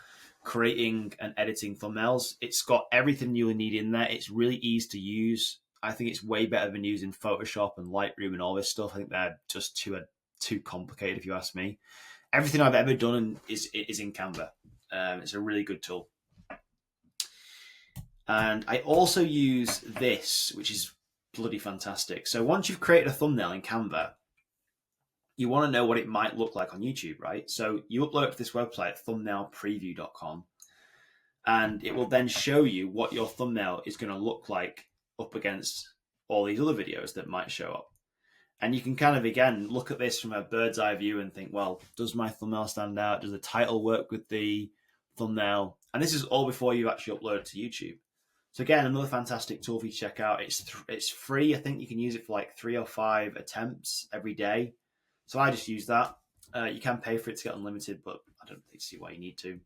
creating and editing thumbnails. It's got everything you need in there. It's really easy to use. I think it's way better than using Photoshop and Lightroom and all this stuff. I think they're just too complicated, if you ask me. Everything I've ever done is in Canva. It's a really good tool. And I also use this, which is bloody fantastic. So once you've created a thumbnail in Canva, you want to know what it might look like on YouTube, right? So you upload it to this website, thumbnailpreview.com, and it will then show you what your thumbnail is going to look like up against all these other videos that might show up. And you can kind of, again, look at this from a bird's eye view and think, well, does my thumbnail stand out? Does the title work with the thumbnail? And this is all before you actually upload it to YouTube. So again, another fantastic tool for you to check out. It's free. I think you can use it for like 3 or 5 attempts every day. So I just use that. You can pay for it to get unlimited, but I don't really see why you need to.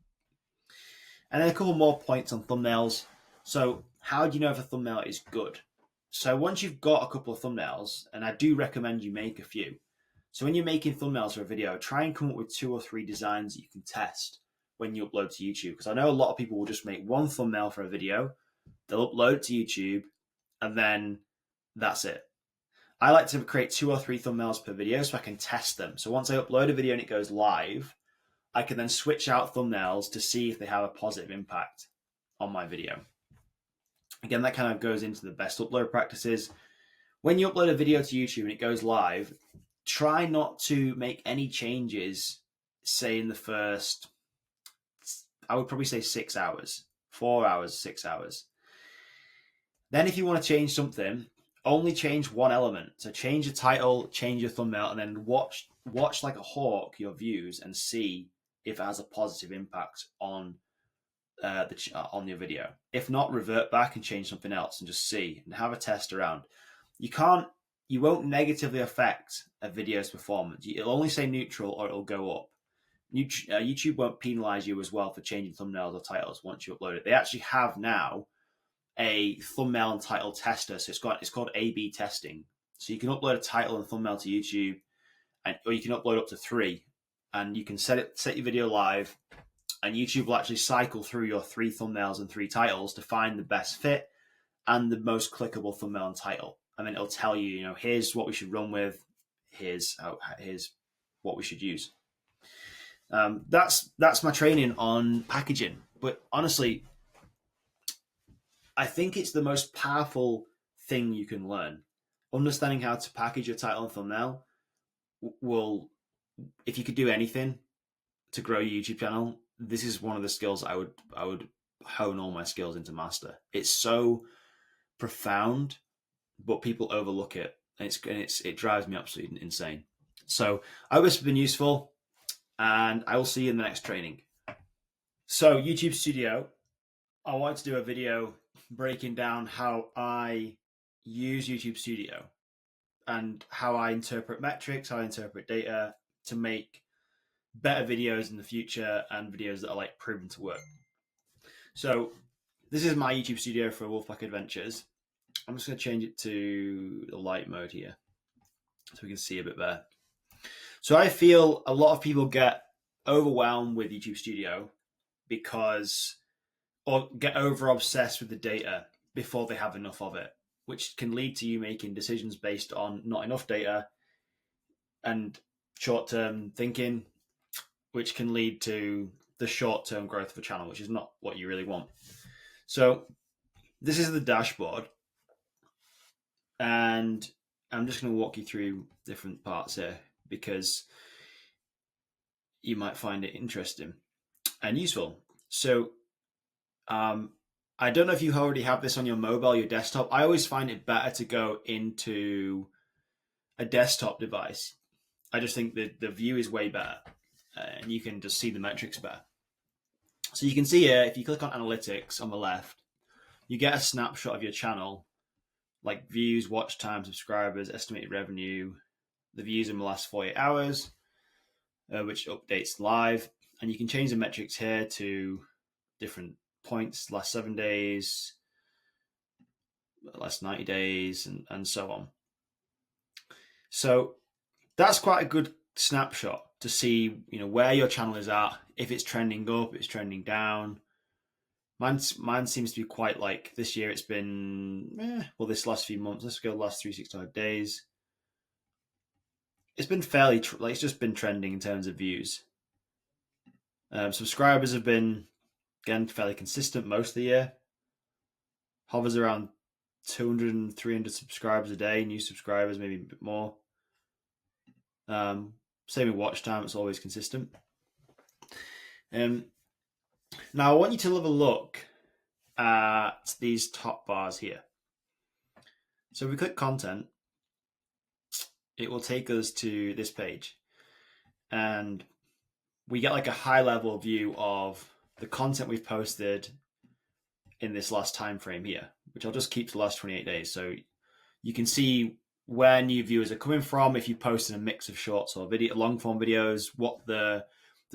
And then a couple more points on thumbnails. So how do you know if a thumbnail is good? So once you've got a couple of thumbnails, and I do recommend you make a few. So when you're making thumbnails for a video, try and come up with 2 or 3 designs that you can test when you upload to YouTube, because I know a lot of people will just make one thumbnail for a video, they'll upload it to YouTube, and then that's it. I like to create 2 or 3 thumbnails per video so I can test them. So once I upload a video and it goes live, I can then switch out thumbnails to see if they have a positive impact on my video. Again, that kind of goes into the best upload practices. When you upload a video to YouTube and it goes live, try not to make any changes, say in the first, I would probably say 6 hours, 4 hours, 6 hours. Then if you want to change something, only change one element. So change your title, change your thumbnail, and then watch like a hawk your views and see if it has a positive impact on your video. If not, revert back and change something else and just see and have a test around. You won't negatively affect a video's performance. It'll only say neutral or it'll go up. YouTube won't penalize you as well for changing thumbnails or titles once you upload it. They actually have now a thumbnail and title tester. So it's called A/B testing. So you can upload a title and thumbnail to YouTube, or you can upload up to 3, and you can set your video live, and YouTube will actually cycle through your 3 thumbnails and 3 titles to find the best fit and the most clickable thumbnail and title. And then it'll tell you, here's what we should run with, here's what we should use. That's my training on packaging. But honestly, I think it's the most powerful thing you can learn. Understanding how to package your title and thumbnail will, if you could do anything to grow your YouTube channel, this is one of the skills I would hone all my skills into master. It's so profound, but people overlook it, and it drives me absolutely insane. So I hope this has been useful, and I will see you in the next training. So YouTube Studio, I wanted to do a video breaking down how I use YouTube Studio and how I interpret metrics, how I interpret data to make better videos in the future and videos that are proven to work. So this is my YouTube Studio for Wolfpack Adventures. I'm just going to change it to the light mode here so we can see a bit better. So I feel a lot of people get overwhelmed with YouTube Studio or get over obsessed with the data before they have enough of it, which can lead to you making decisions based on not enough data and short-term thinking, which can lead to the short-term growth of a channel, which is not what you really want. So this is the dashboard, and I'm just going to walk you through different parts here because you might find it interesting and useful. So I don't know if you already have this on your mobile, your desktop. I always find it better to go into a desktop device. I just think that the view is way better, and you can just see the metrics better. So you can see here, if you click on analytics on the left, you get a snapshot of your channel, like views, watch time, subscribers, estimated revenue, the views in the last 48 hours, which updates live. And you can change the metrics here to different points, last 7 days, last 90 days, and so on. So that's quite a good snapshot to see, where your channel is at, if it's trending up, if it's trending down. Mine seems to be quite this year. It's been, this last few months, let's go the last 365 days. It's been fairly, it's just been trending in terms of views. Subscribers have been, again, fairly consistent most of the year. Hovers around 200 and 300 subscribers a day, new subscribers, maybe a bit more. Same with watch time, it's always consistent. Now I want you to have a look at these top bars here. So if we click content, it will take us to this page, and we get a high level view of the content we've posted in this last time frame here, which I'll just keep to the last 28 days. So you can see where new viewers are coming from, if you post in a mix of shorts or long form videos, what the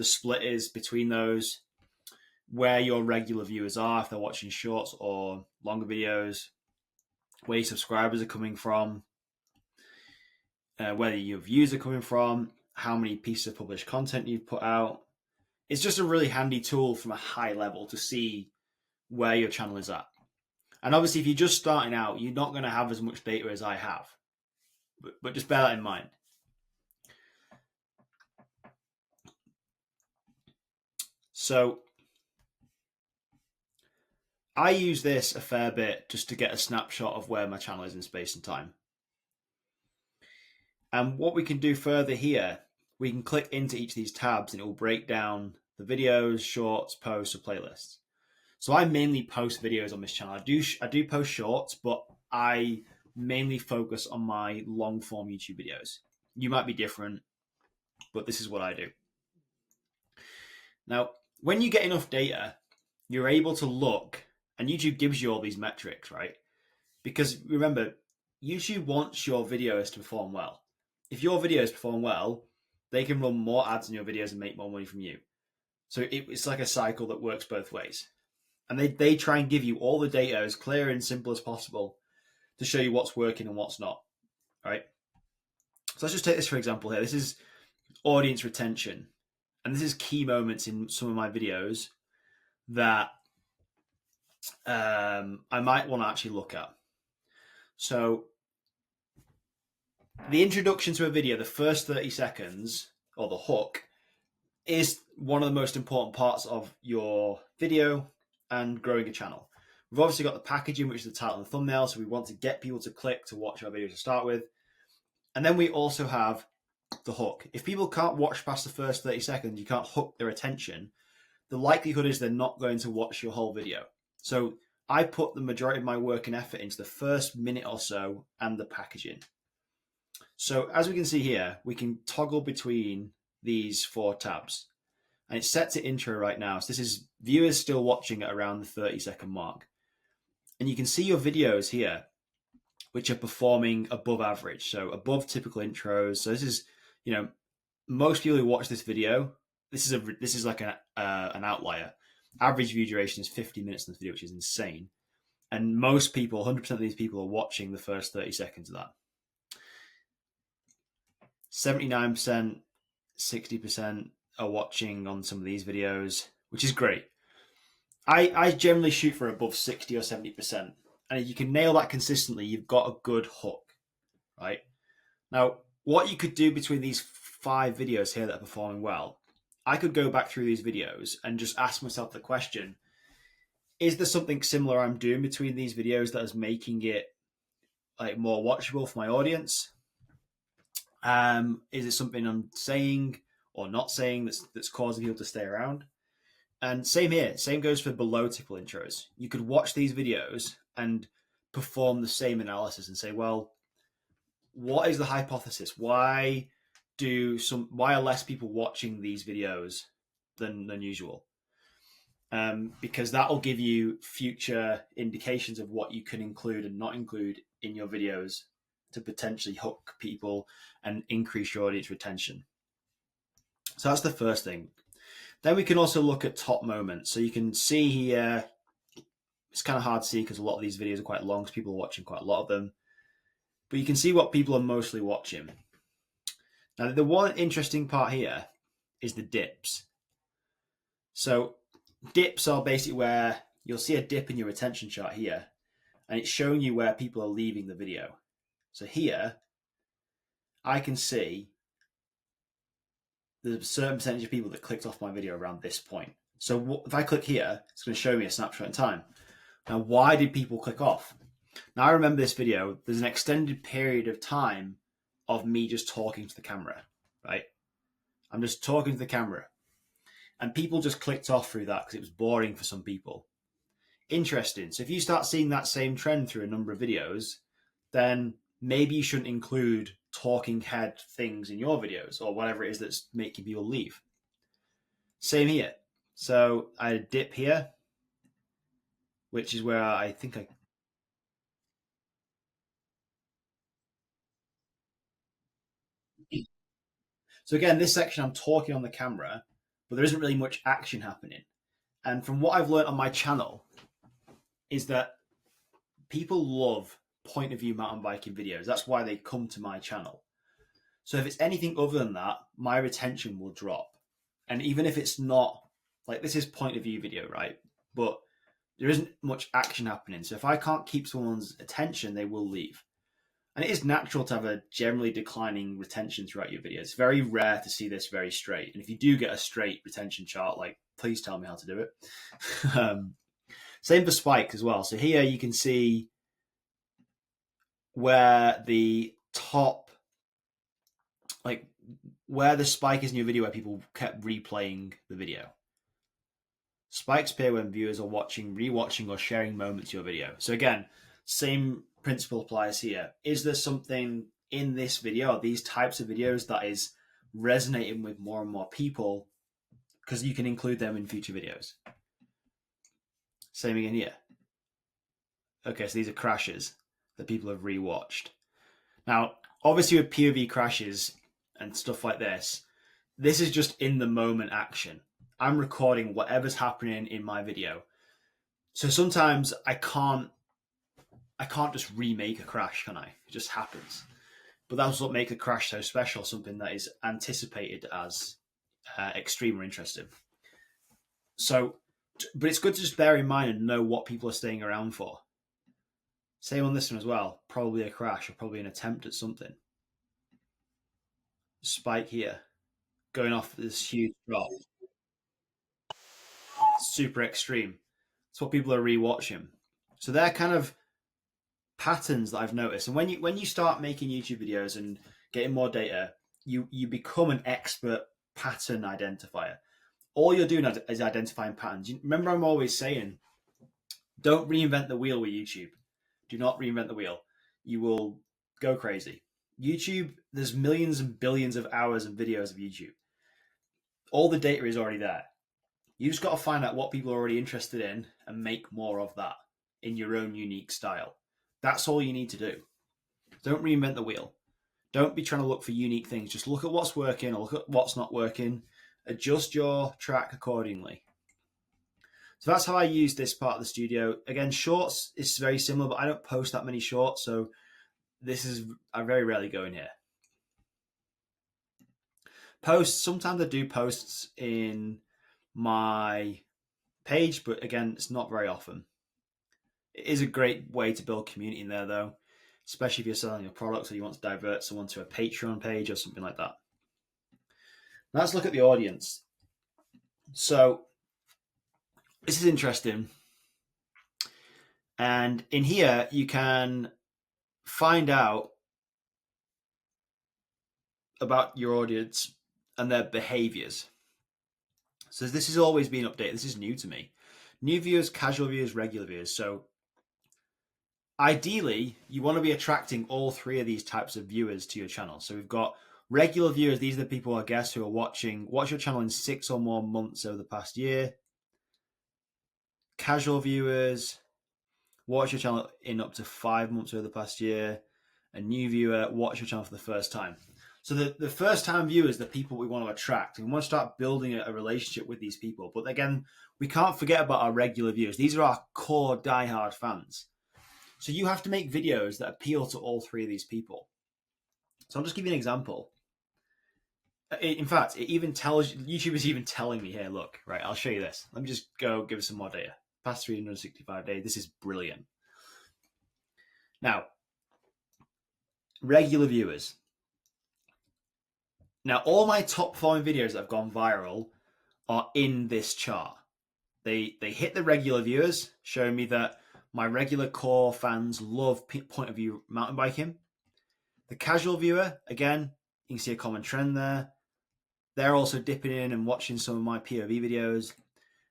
split is between those, where your regular viewers are, if they're watching shorts or longer videos, where your subscribers are coming from, whether your views are coming from, how many pieces of published content you've put out, it's just a really handy tool from a high level to see where your channel is at. And obviously, if you're just starting out, you're not going to have as much data as I have. But just bear that in mind. So I use this a fair bit just to get a snapshot of where my channel is in space and time. And what we can do further here, we can click into each of these tabs and it will break down the videos, shorts, posts, or playlists. So I mainly post videos on this channel. I do post shorts, but I mainly focus on my long form YouTube videos. You might be different, but this is what I do. Now, when you get enough data, you're able to look, and YouTube gives you all these metrics, right? Because remember, YouTube wants your videos to perform well. If your videos perform well, they can run more ads in your videos and make more money from you. So it's like a cycle that works both ways. And they try and give you all the data as clear and simple as possible to show you what's working and what's not, right? So let's just take this for example here. This is audience retention. And this is key moments in some of my videos that I might want to actually look at. So the introduction to a video, the first 30 seconds, or the hook, is one of the most important parts of your video and growing a channel. We've obviously got the packaging, which is the title and the thumbnail, so we want to get people to click to watch our video to start with. And then we also have the hook. If people can't watch past the first 30 seconds, you can't hook their attention, the likelihood is they're not going to watch your whole video. So I put the majority of my work and effort into the first minute or so and the packaging. So as we can see here, we can toggle between these 4 tabs. And it's set to intro right now. So this is viewers still watching at around the 30-second mark. And you can see your videos here, which are performing above average. So above typical intros. So this is, most people who watch this video, this is like an outlier. Average view duration is 50 minutes in this video, which is insane. And most people, 100% of these people, are watching the first 30 seconds of that. 79%, 60% are watching on some of these videos, which is great. I generally shoot for above 60 or 70%. And if you can nail that consistently, you've got a good hook, right? Now, what you could do between these 5 videos here that are performing well, I could go back through these videos and just ask myself the question, is there something similar I'm doing between these videos that is making it like more watchable for my audience? Is it something I'm saying or not saying that's causing people to stay around? And same here, same goes for below typical intros. You could watch these videos and perform the same analysis and say, well, what is the hypothesis? Why are less people watching these videos than usual? Because that will give you future indications of what you can include and not include in your videos to potentially hook people and increase your audience retention. So that's the first thing. Then we can also look at top moments. So you can see here, it's kind of hard to see because a lot of these videos are quite long, so people are watching quite a lot of them. But you can see what people are mostly watching. Now, the one interesting part here is the dips. So dips are basically where you'll see a dip in your attention chart here, and it's showing you where people are leaving the video. So here, I can see there's a certain percentage of people that clicked off my video around this point. So if I click here, it's going to show me a snapshot in time. Now, why did people click off? Now, I remember this video, there's an extended period of time of me just talking to the camera, right? I'm just talking to the camera. And people just clicked off through that because it was boring for some people. Interesting. So if you start seeing that same trend through a number of videos, then maybe you shouldn't include talking head things in your videos or whatever it is that's making people leave. Same here. So I had a dip here, which is where I think I... So again, this section I'm talking on the camera, but there isn't really much action happening. And from what I've learned on my channel is that people love point of view mountain biking videos. That's why they come to my channel. So if it's anything other than that, my retention will drop. And even if it's not, like, this is point of view video, right? But there isn't much action happening. So if I can't keep someone's attention, they will leave. And it is natural to have a generally declining retention throughout your videos. It's very rare to see this very straight. And if you do get a straight retention chart, like, please tell me how to do it. Same for spikes as well. So here you can see where the top, like where the spike is in your video, where people kept replaying the video. Spikes appear when viewers are watching, rewatching, or sharing moments of your video. So again, same principle applies here. Is there something in this video, or these types of videos, that is resonating with more and more people? Because you can include them in future videos. Same again here. Okay, so these are crashes that people have rewatched. Now, obviously with POV crashes and stuff like this is just in the moment action. I'm recording whatever's happening in my video. So sometimes I can't just remake a crash, can I? It just happens. But that's what makes a crash so special, something that is anticipated as extreme or interesting. So, but it's good to just bear in mind and know what people are staying around for. Same on this one as well. Probably a crash or probably an attempt at something. Spike here. Going off this huge drop. Super extreme. It's what people are rewatching. So they're kind of patterns that I've noticed. And when you start making YouTube videos and getting more data, you become an expert pattern identifier. All you're doing is identifying patterns. Remember, I'm always saying, don't reinvent the wheel with YouTube. Do not reinvent the wheel. You will go crazy. YouTube, there's millions and billions of hours of videos of YouTube. All the data is already there. You just got to find out what people are already interested in and make more of that in your own unique style. That's all you need to do. Don't reinvent the wheel. Don't be trying to look for unique things. Just look at what's working or look at what's not working. Adjust your track accordingly. So that's how I use this part of the studio. Again, shorts is very similar, but I don't post that many shorts. So I very rarely go in here. Posts, sometimes I do posts in my page, but again, it's not very often. It is a great way to build community in there though, especially if you're selling a product or you want to divert someone to a Patreon page or something like that. Now let's look at the audience. So this is interesting. And in here, you can find out about your audience and their behaviors. So this has always been updated. This is new to me. New viewers, casual viewers, regular viewers. So ideally, you want to be attracting all three of these types of viewers to your channel. So we've got regular viewers. These are the people, I guess, who are watch your channel in 6 or more months over the past year. Casual viewers, watch your channel in up to 5 months over the past year. A new viewer, watch your channel for the first time. So the first time viewers, the people we want to attract. We want to start building a relationship with these people. But again, we can't forget about our regular viewers. These are our core diehard fans. So you have to make videos that appeal to all three of these people. So I'll just give you an example. In fact, it even tells, YouTube is even telling me here, look, right, I'll show you this. Let me just go give us some more data. Past 365 days. This is brilliant. Now, regular viewers. Now, all my top performing videos that have gone viral are in this chart. They hit the regular viewers, showing me that my regular core fans love point of view mountain biking. The casual viewer, again, you can see a common trend there. They're also dipping in and watching some of my POV videos.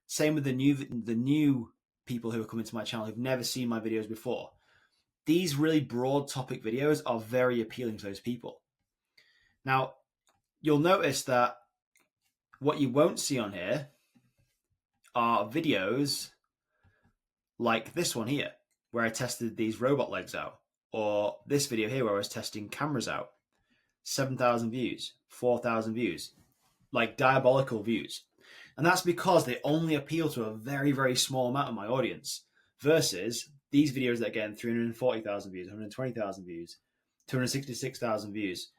Same with the new people who are coming to my channel who've never seen my videos before. These really broad topic videos are very appealing to those people. Now, you'll notice that what you won't see on here are videos like this one here, where I tested these robot legs out, or this video here where I was testing cameras out. 7,000 views, 4,000 views, like diabolical views. And that's because they only appeal to a very, very small amount of my audience, versus these videos that get 340,000 views, 120,000 views, 266,000 views.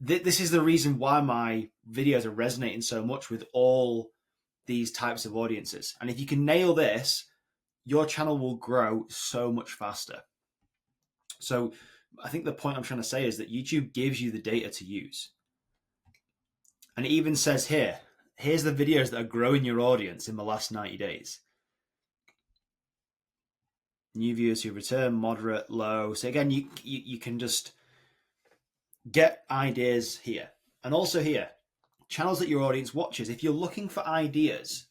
This is the reason why my videos are resonating so much with all these types of audiences. And if you can nail this, your channel will grow so much faster. So I think the point I'm trying to say is that YouTube gives you the data to use. And it even says here, here's the videos that are growing your audience in the last 90 days. New viewers who return, moderate, low. So again, you can just get ideas here. And also here, channels that your audience watches. If you're looking for ideas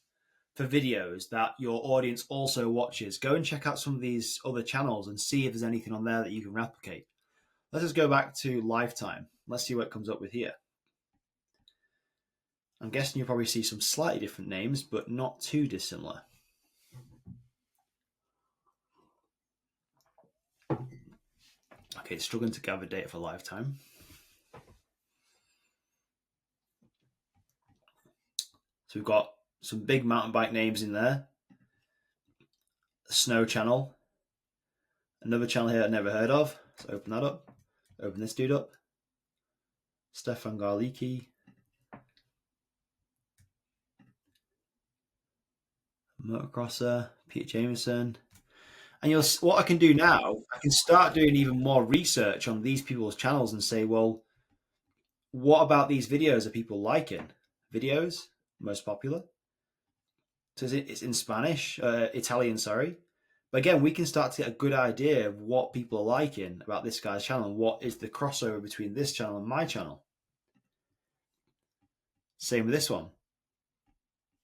for videos that your audience also watches, go and check out some of these other channels and see if there's anything on there that you can replicate. Let's just go back to Lifetime. Let's see what it comes up with here. I'm guessing you'll probably see some slightly different names, but not too dissimilar. Okay, it's struggling to gather data for Lifetime. So we've got some big mountain bike names in there. Snow channel. Another channel here I've never heard of. So open that up. Open this dude up. Stefan Garlicki. Motocrosser. Peter Jameson. And what I can do now, I can start doing even more research on these people's channels and say, well, what about these videos are people liking? Videos, most popular. So it's in Spanish, Italian, sorry. But again, we can start to get a good idea of what people are liking about this guy's channel and what is the crossover between this channel and my channel. Same with this one.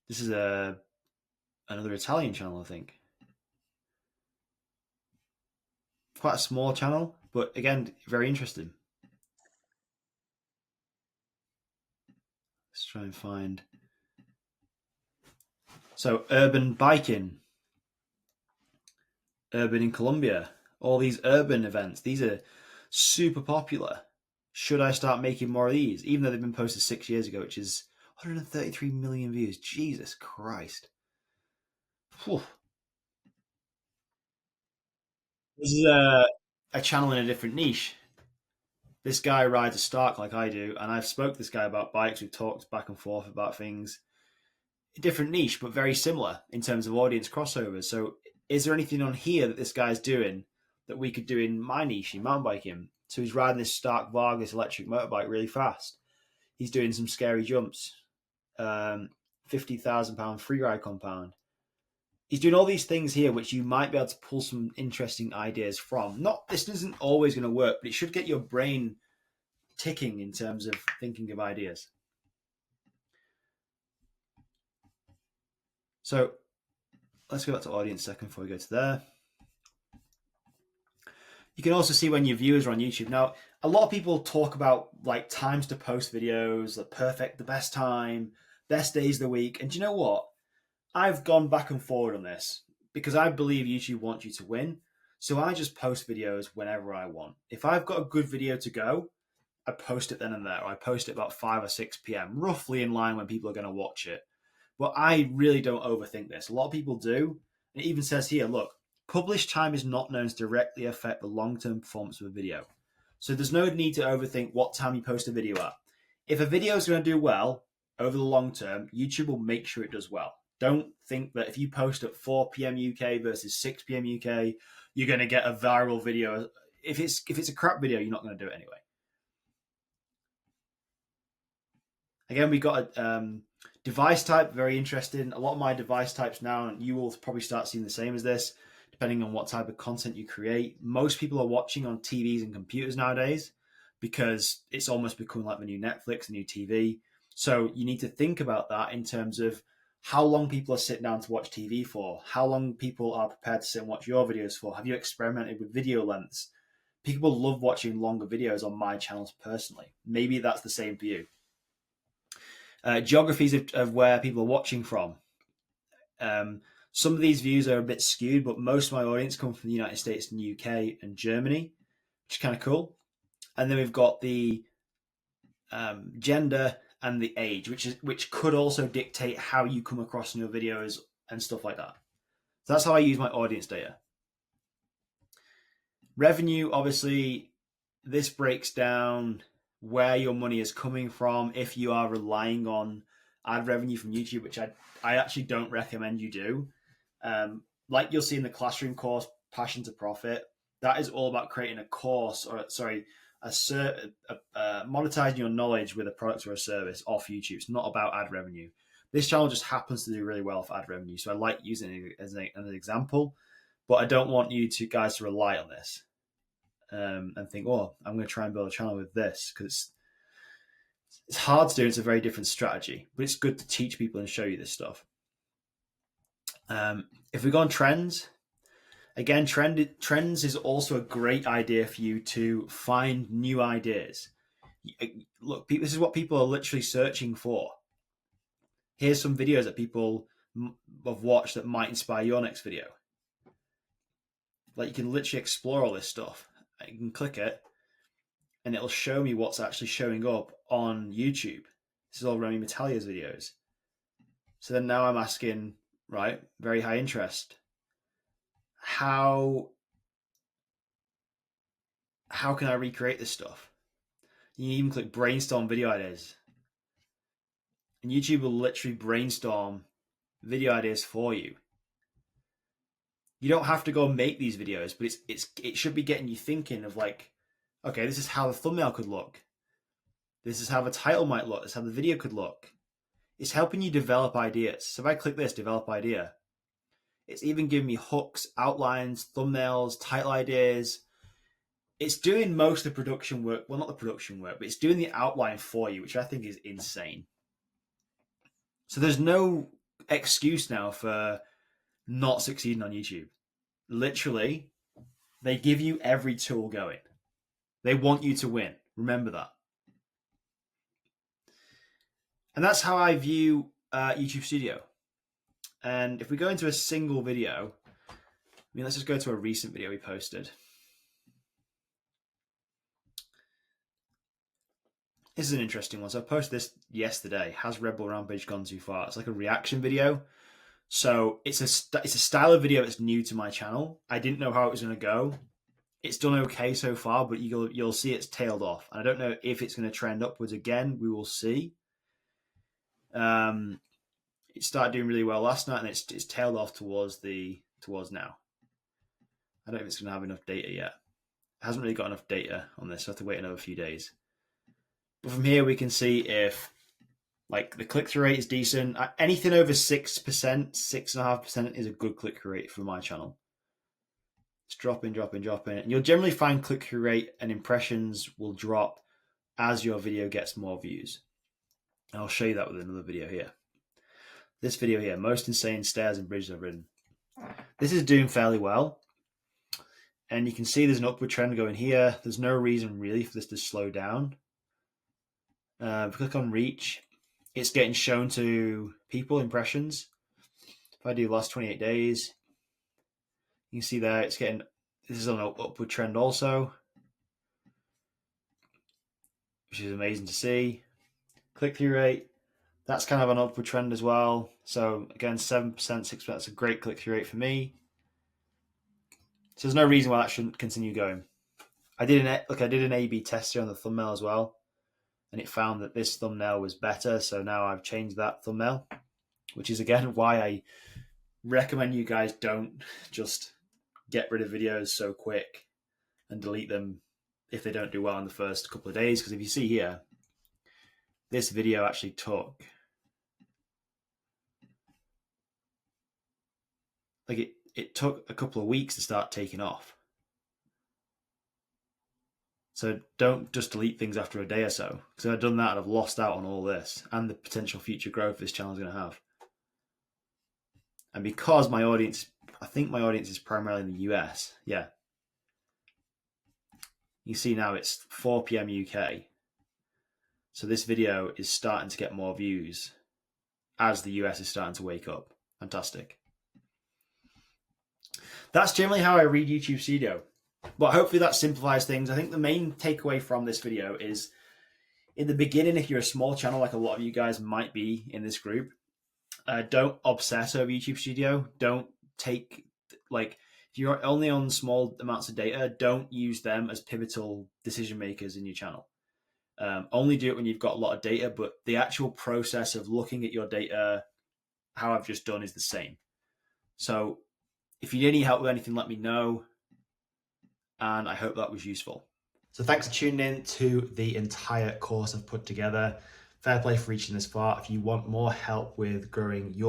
This is another Italian channel, I think. Quite a small channel, but again, very interesting. Let's try and find. So, urban biking, urban in Colombia, all these urban events, these are super popular. Should I start making more of these? Even though they've been posted 6 years ago, which is 133 million views. Jesus Christ. Whew. This is a channel in a different niche. This guy rides a Stark like I do, and I've spoke to this guy about bikes. We've talked back and forth about things. A different niche, but very similar in terms of audience crossovers. So is there anything on here that this guy's doing that we could do in my niche, in mountain biking? So he's riding this Stark Vargas electric motorbike really fast. He's doing some scary jumps. £50,000 free ride compound. He's doing all these things here, which you might be able to pull some interesting ideas from. This isn't always going to work, but it should get your brain ticking in terms of thinking of ideas. So let's go back to audience second before we go to there. You can also see when your viewers are on YouTube. Now, a lot of people talk about like times to post videos, the best time, best days of the week. And do you know what? I've gone back and forward on this because I believe YouTube wants you to win. So I just post videos whenever I want. If I've got a good video to go, I post it then and there. I post it about 5 or 6 p.m., roughly in line when people are going to watch it. But I really don't overthink this. A lot of people do. It even says here, look, publish time is not known to directly affect the long-term performance of a video. So there's no need to overthink what time you post a video at. If a video is going to do well over the long term, YouTube will make sure it does well. Don't think that if you post at 4 p.m. UK versus 6 p.m. UK, you're going to get a viral video. If it's a crap video, you're not going to do it anyway. Again, we got a device type, very interesting. A lot of my device types now, and you will probably start seeing the same as this, depending on what type of content you create. Most people are watching on TVs and computers nowadays because it's almost becoming like the new Netflix, the new TV. So you need to think about that in terms of how long people are sitting down to watch TV for, how long people are prepared to sit and watch your videos for. Have you experimented with video lengths? People love watching longer videos on my channels personally. Maybe that's the same for you. Geographies of where people are watching from. Some of these views are a bit skewed, but most of my audience come from the United States and UK and Germany, which is kind of cool. And then we've got the gender and the age, which could also dictate how you come across in your videos and stuff like that. So that's how I use my audience data. Revenue, obviously, this breaks down where your money is coming from if you are relying on ad revenue from YouTube, which I actually don't recommend you do. Like you'll see in the classroom course, Passion to Profit, that is all about creating a course, or sorry, monetizing your knowledge with a product or a service off YouTube. It's not about ad revenue. This channel just happens to do really well for ad revenue, so I like using it as an example, but I don't want you guys to rely on this and think, oh, I'm going to try and build a channel with this, because it's hard to do. It's a very different strategy, but it's good to teach people and show you this stuff. If we go on trends, again, trends is also a great idea for you to find new ideas. Look, this is what people are literally searching for. Here's some videos that people have watched that might inspire your next video. Like, you can literally explore all this stuff. You can click it and it'll show me what's actually showing up on YouTube. This is all Remy Metalia's videos. So then now I'm asking, right, very high interest, how can I recreate this stuff? You can even click brainstorm video ideas. And YouTube will literally brainstorm video ideas for you. You don't have to go make these videos, but it should be getting you thinking of, like, okay, this is how the thumbnail could look. This is how the title might look. This is how the video could look. It's helping you develop ideas. So if I click this, develop idea, it's even giving me hooks, outlines, thumbnails, title ideas. It's doing most of the production work. Well, not the production work, but it's doing the outline for you, which I think is insane. So there's no excuse now for not succeeding on YouTube. Literally, they give you every tool going. They want you to win. Remember that. And that's how I view YouTube Studio. And if we go into a single video, let's just go to a recent video we posted. This is an interesting one. So I posted this yesterday. Has Red Bull Rampage gone too far? It's like a reaction video. So it's a style of video that's new to my channel. I didn't know how it was going to go. It's done okay so far, but you'll see it's tailed off. And I don't know if it's going to trend upwards again. We will see. It started doing really well last night, and it's tailed off towards now. I don't know if it's going to have enough data yet. It hasn't really got enough data on this, so I have to wait another few days. But from here, we can see if, like, the click-through rate is decent. Anything over 6%, 6.5% is a good click-through rate for my channel. It's dropping. And you'll generally find click-through rate and impressions will drop as your video gets more views. And I'll show you that with another video here. This video here, most insane stairs and bridges I've ridden. This is doing fairly well. And you can see there's an upward trend going here. There's no reason really for this to slow down. If we click on reach, it's getting shown to people, impressions. If I do last 28 days, you can see there this is on an upward trend also, which is amazing to see. Click-through rate, that's kind of an upward trend as well. So again, 7%, 6%, that's a great click-through rate for me. So there's no reason why that shouldn't continue going. I did an A/B test here on the thumbnail as well, and it found that this thumbnail was better. So now I've changed that thumbnail, which is again why I recommend you guys don't just get rid of videos so quick and delete them if they don't do well in the first couple of days. Because if you see here, this video actually took it took a couple of weeks to start taking off. So don't just delete things after a day or so, because if I'd done that, I'd have lost out on all this and the potential future growth this channel is going to have. And because I think my audience is primarily in the US. Yeah. You see now it's 4 p.m. UK. So this video is starting to get more views as the US is starting to wake up. Fantastic. That's generally how I read YouTube Studio. But hopefully that simplifies things. I think the main takeaway from this video is, in the beginning, if you're a small channel like a lot of you guys might be in this group, don't obsess over YouTube Studio. Don't take, if you're only on small amounts of data, don't use them as pivotal decision makers in your channel. Only do it when you've got a lot of data, but the actual process of looking at your data, how I've just done, is the same. So if you need any help with anything, let me know. And I hope that was useful. So thanks for tuning in to the entire course I've put together. Fair play for reaching this far. If you want more help with growing your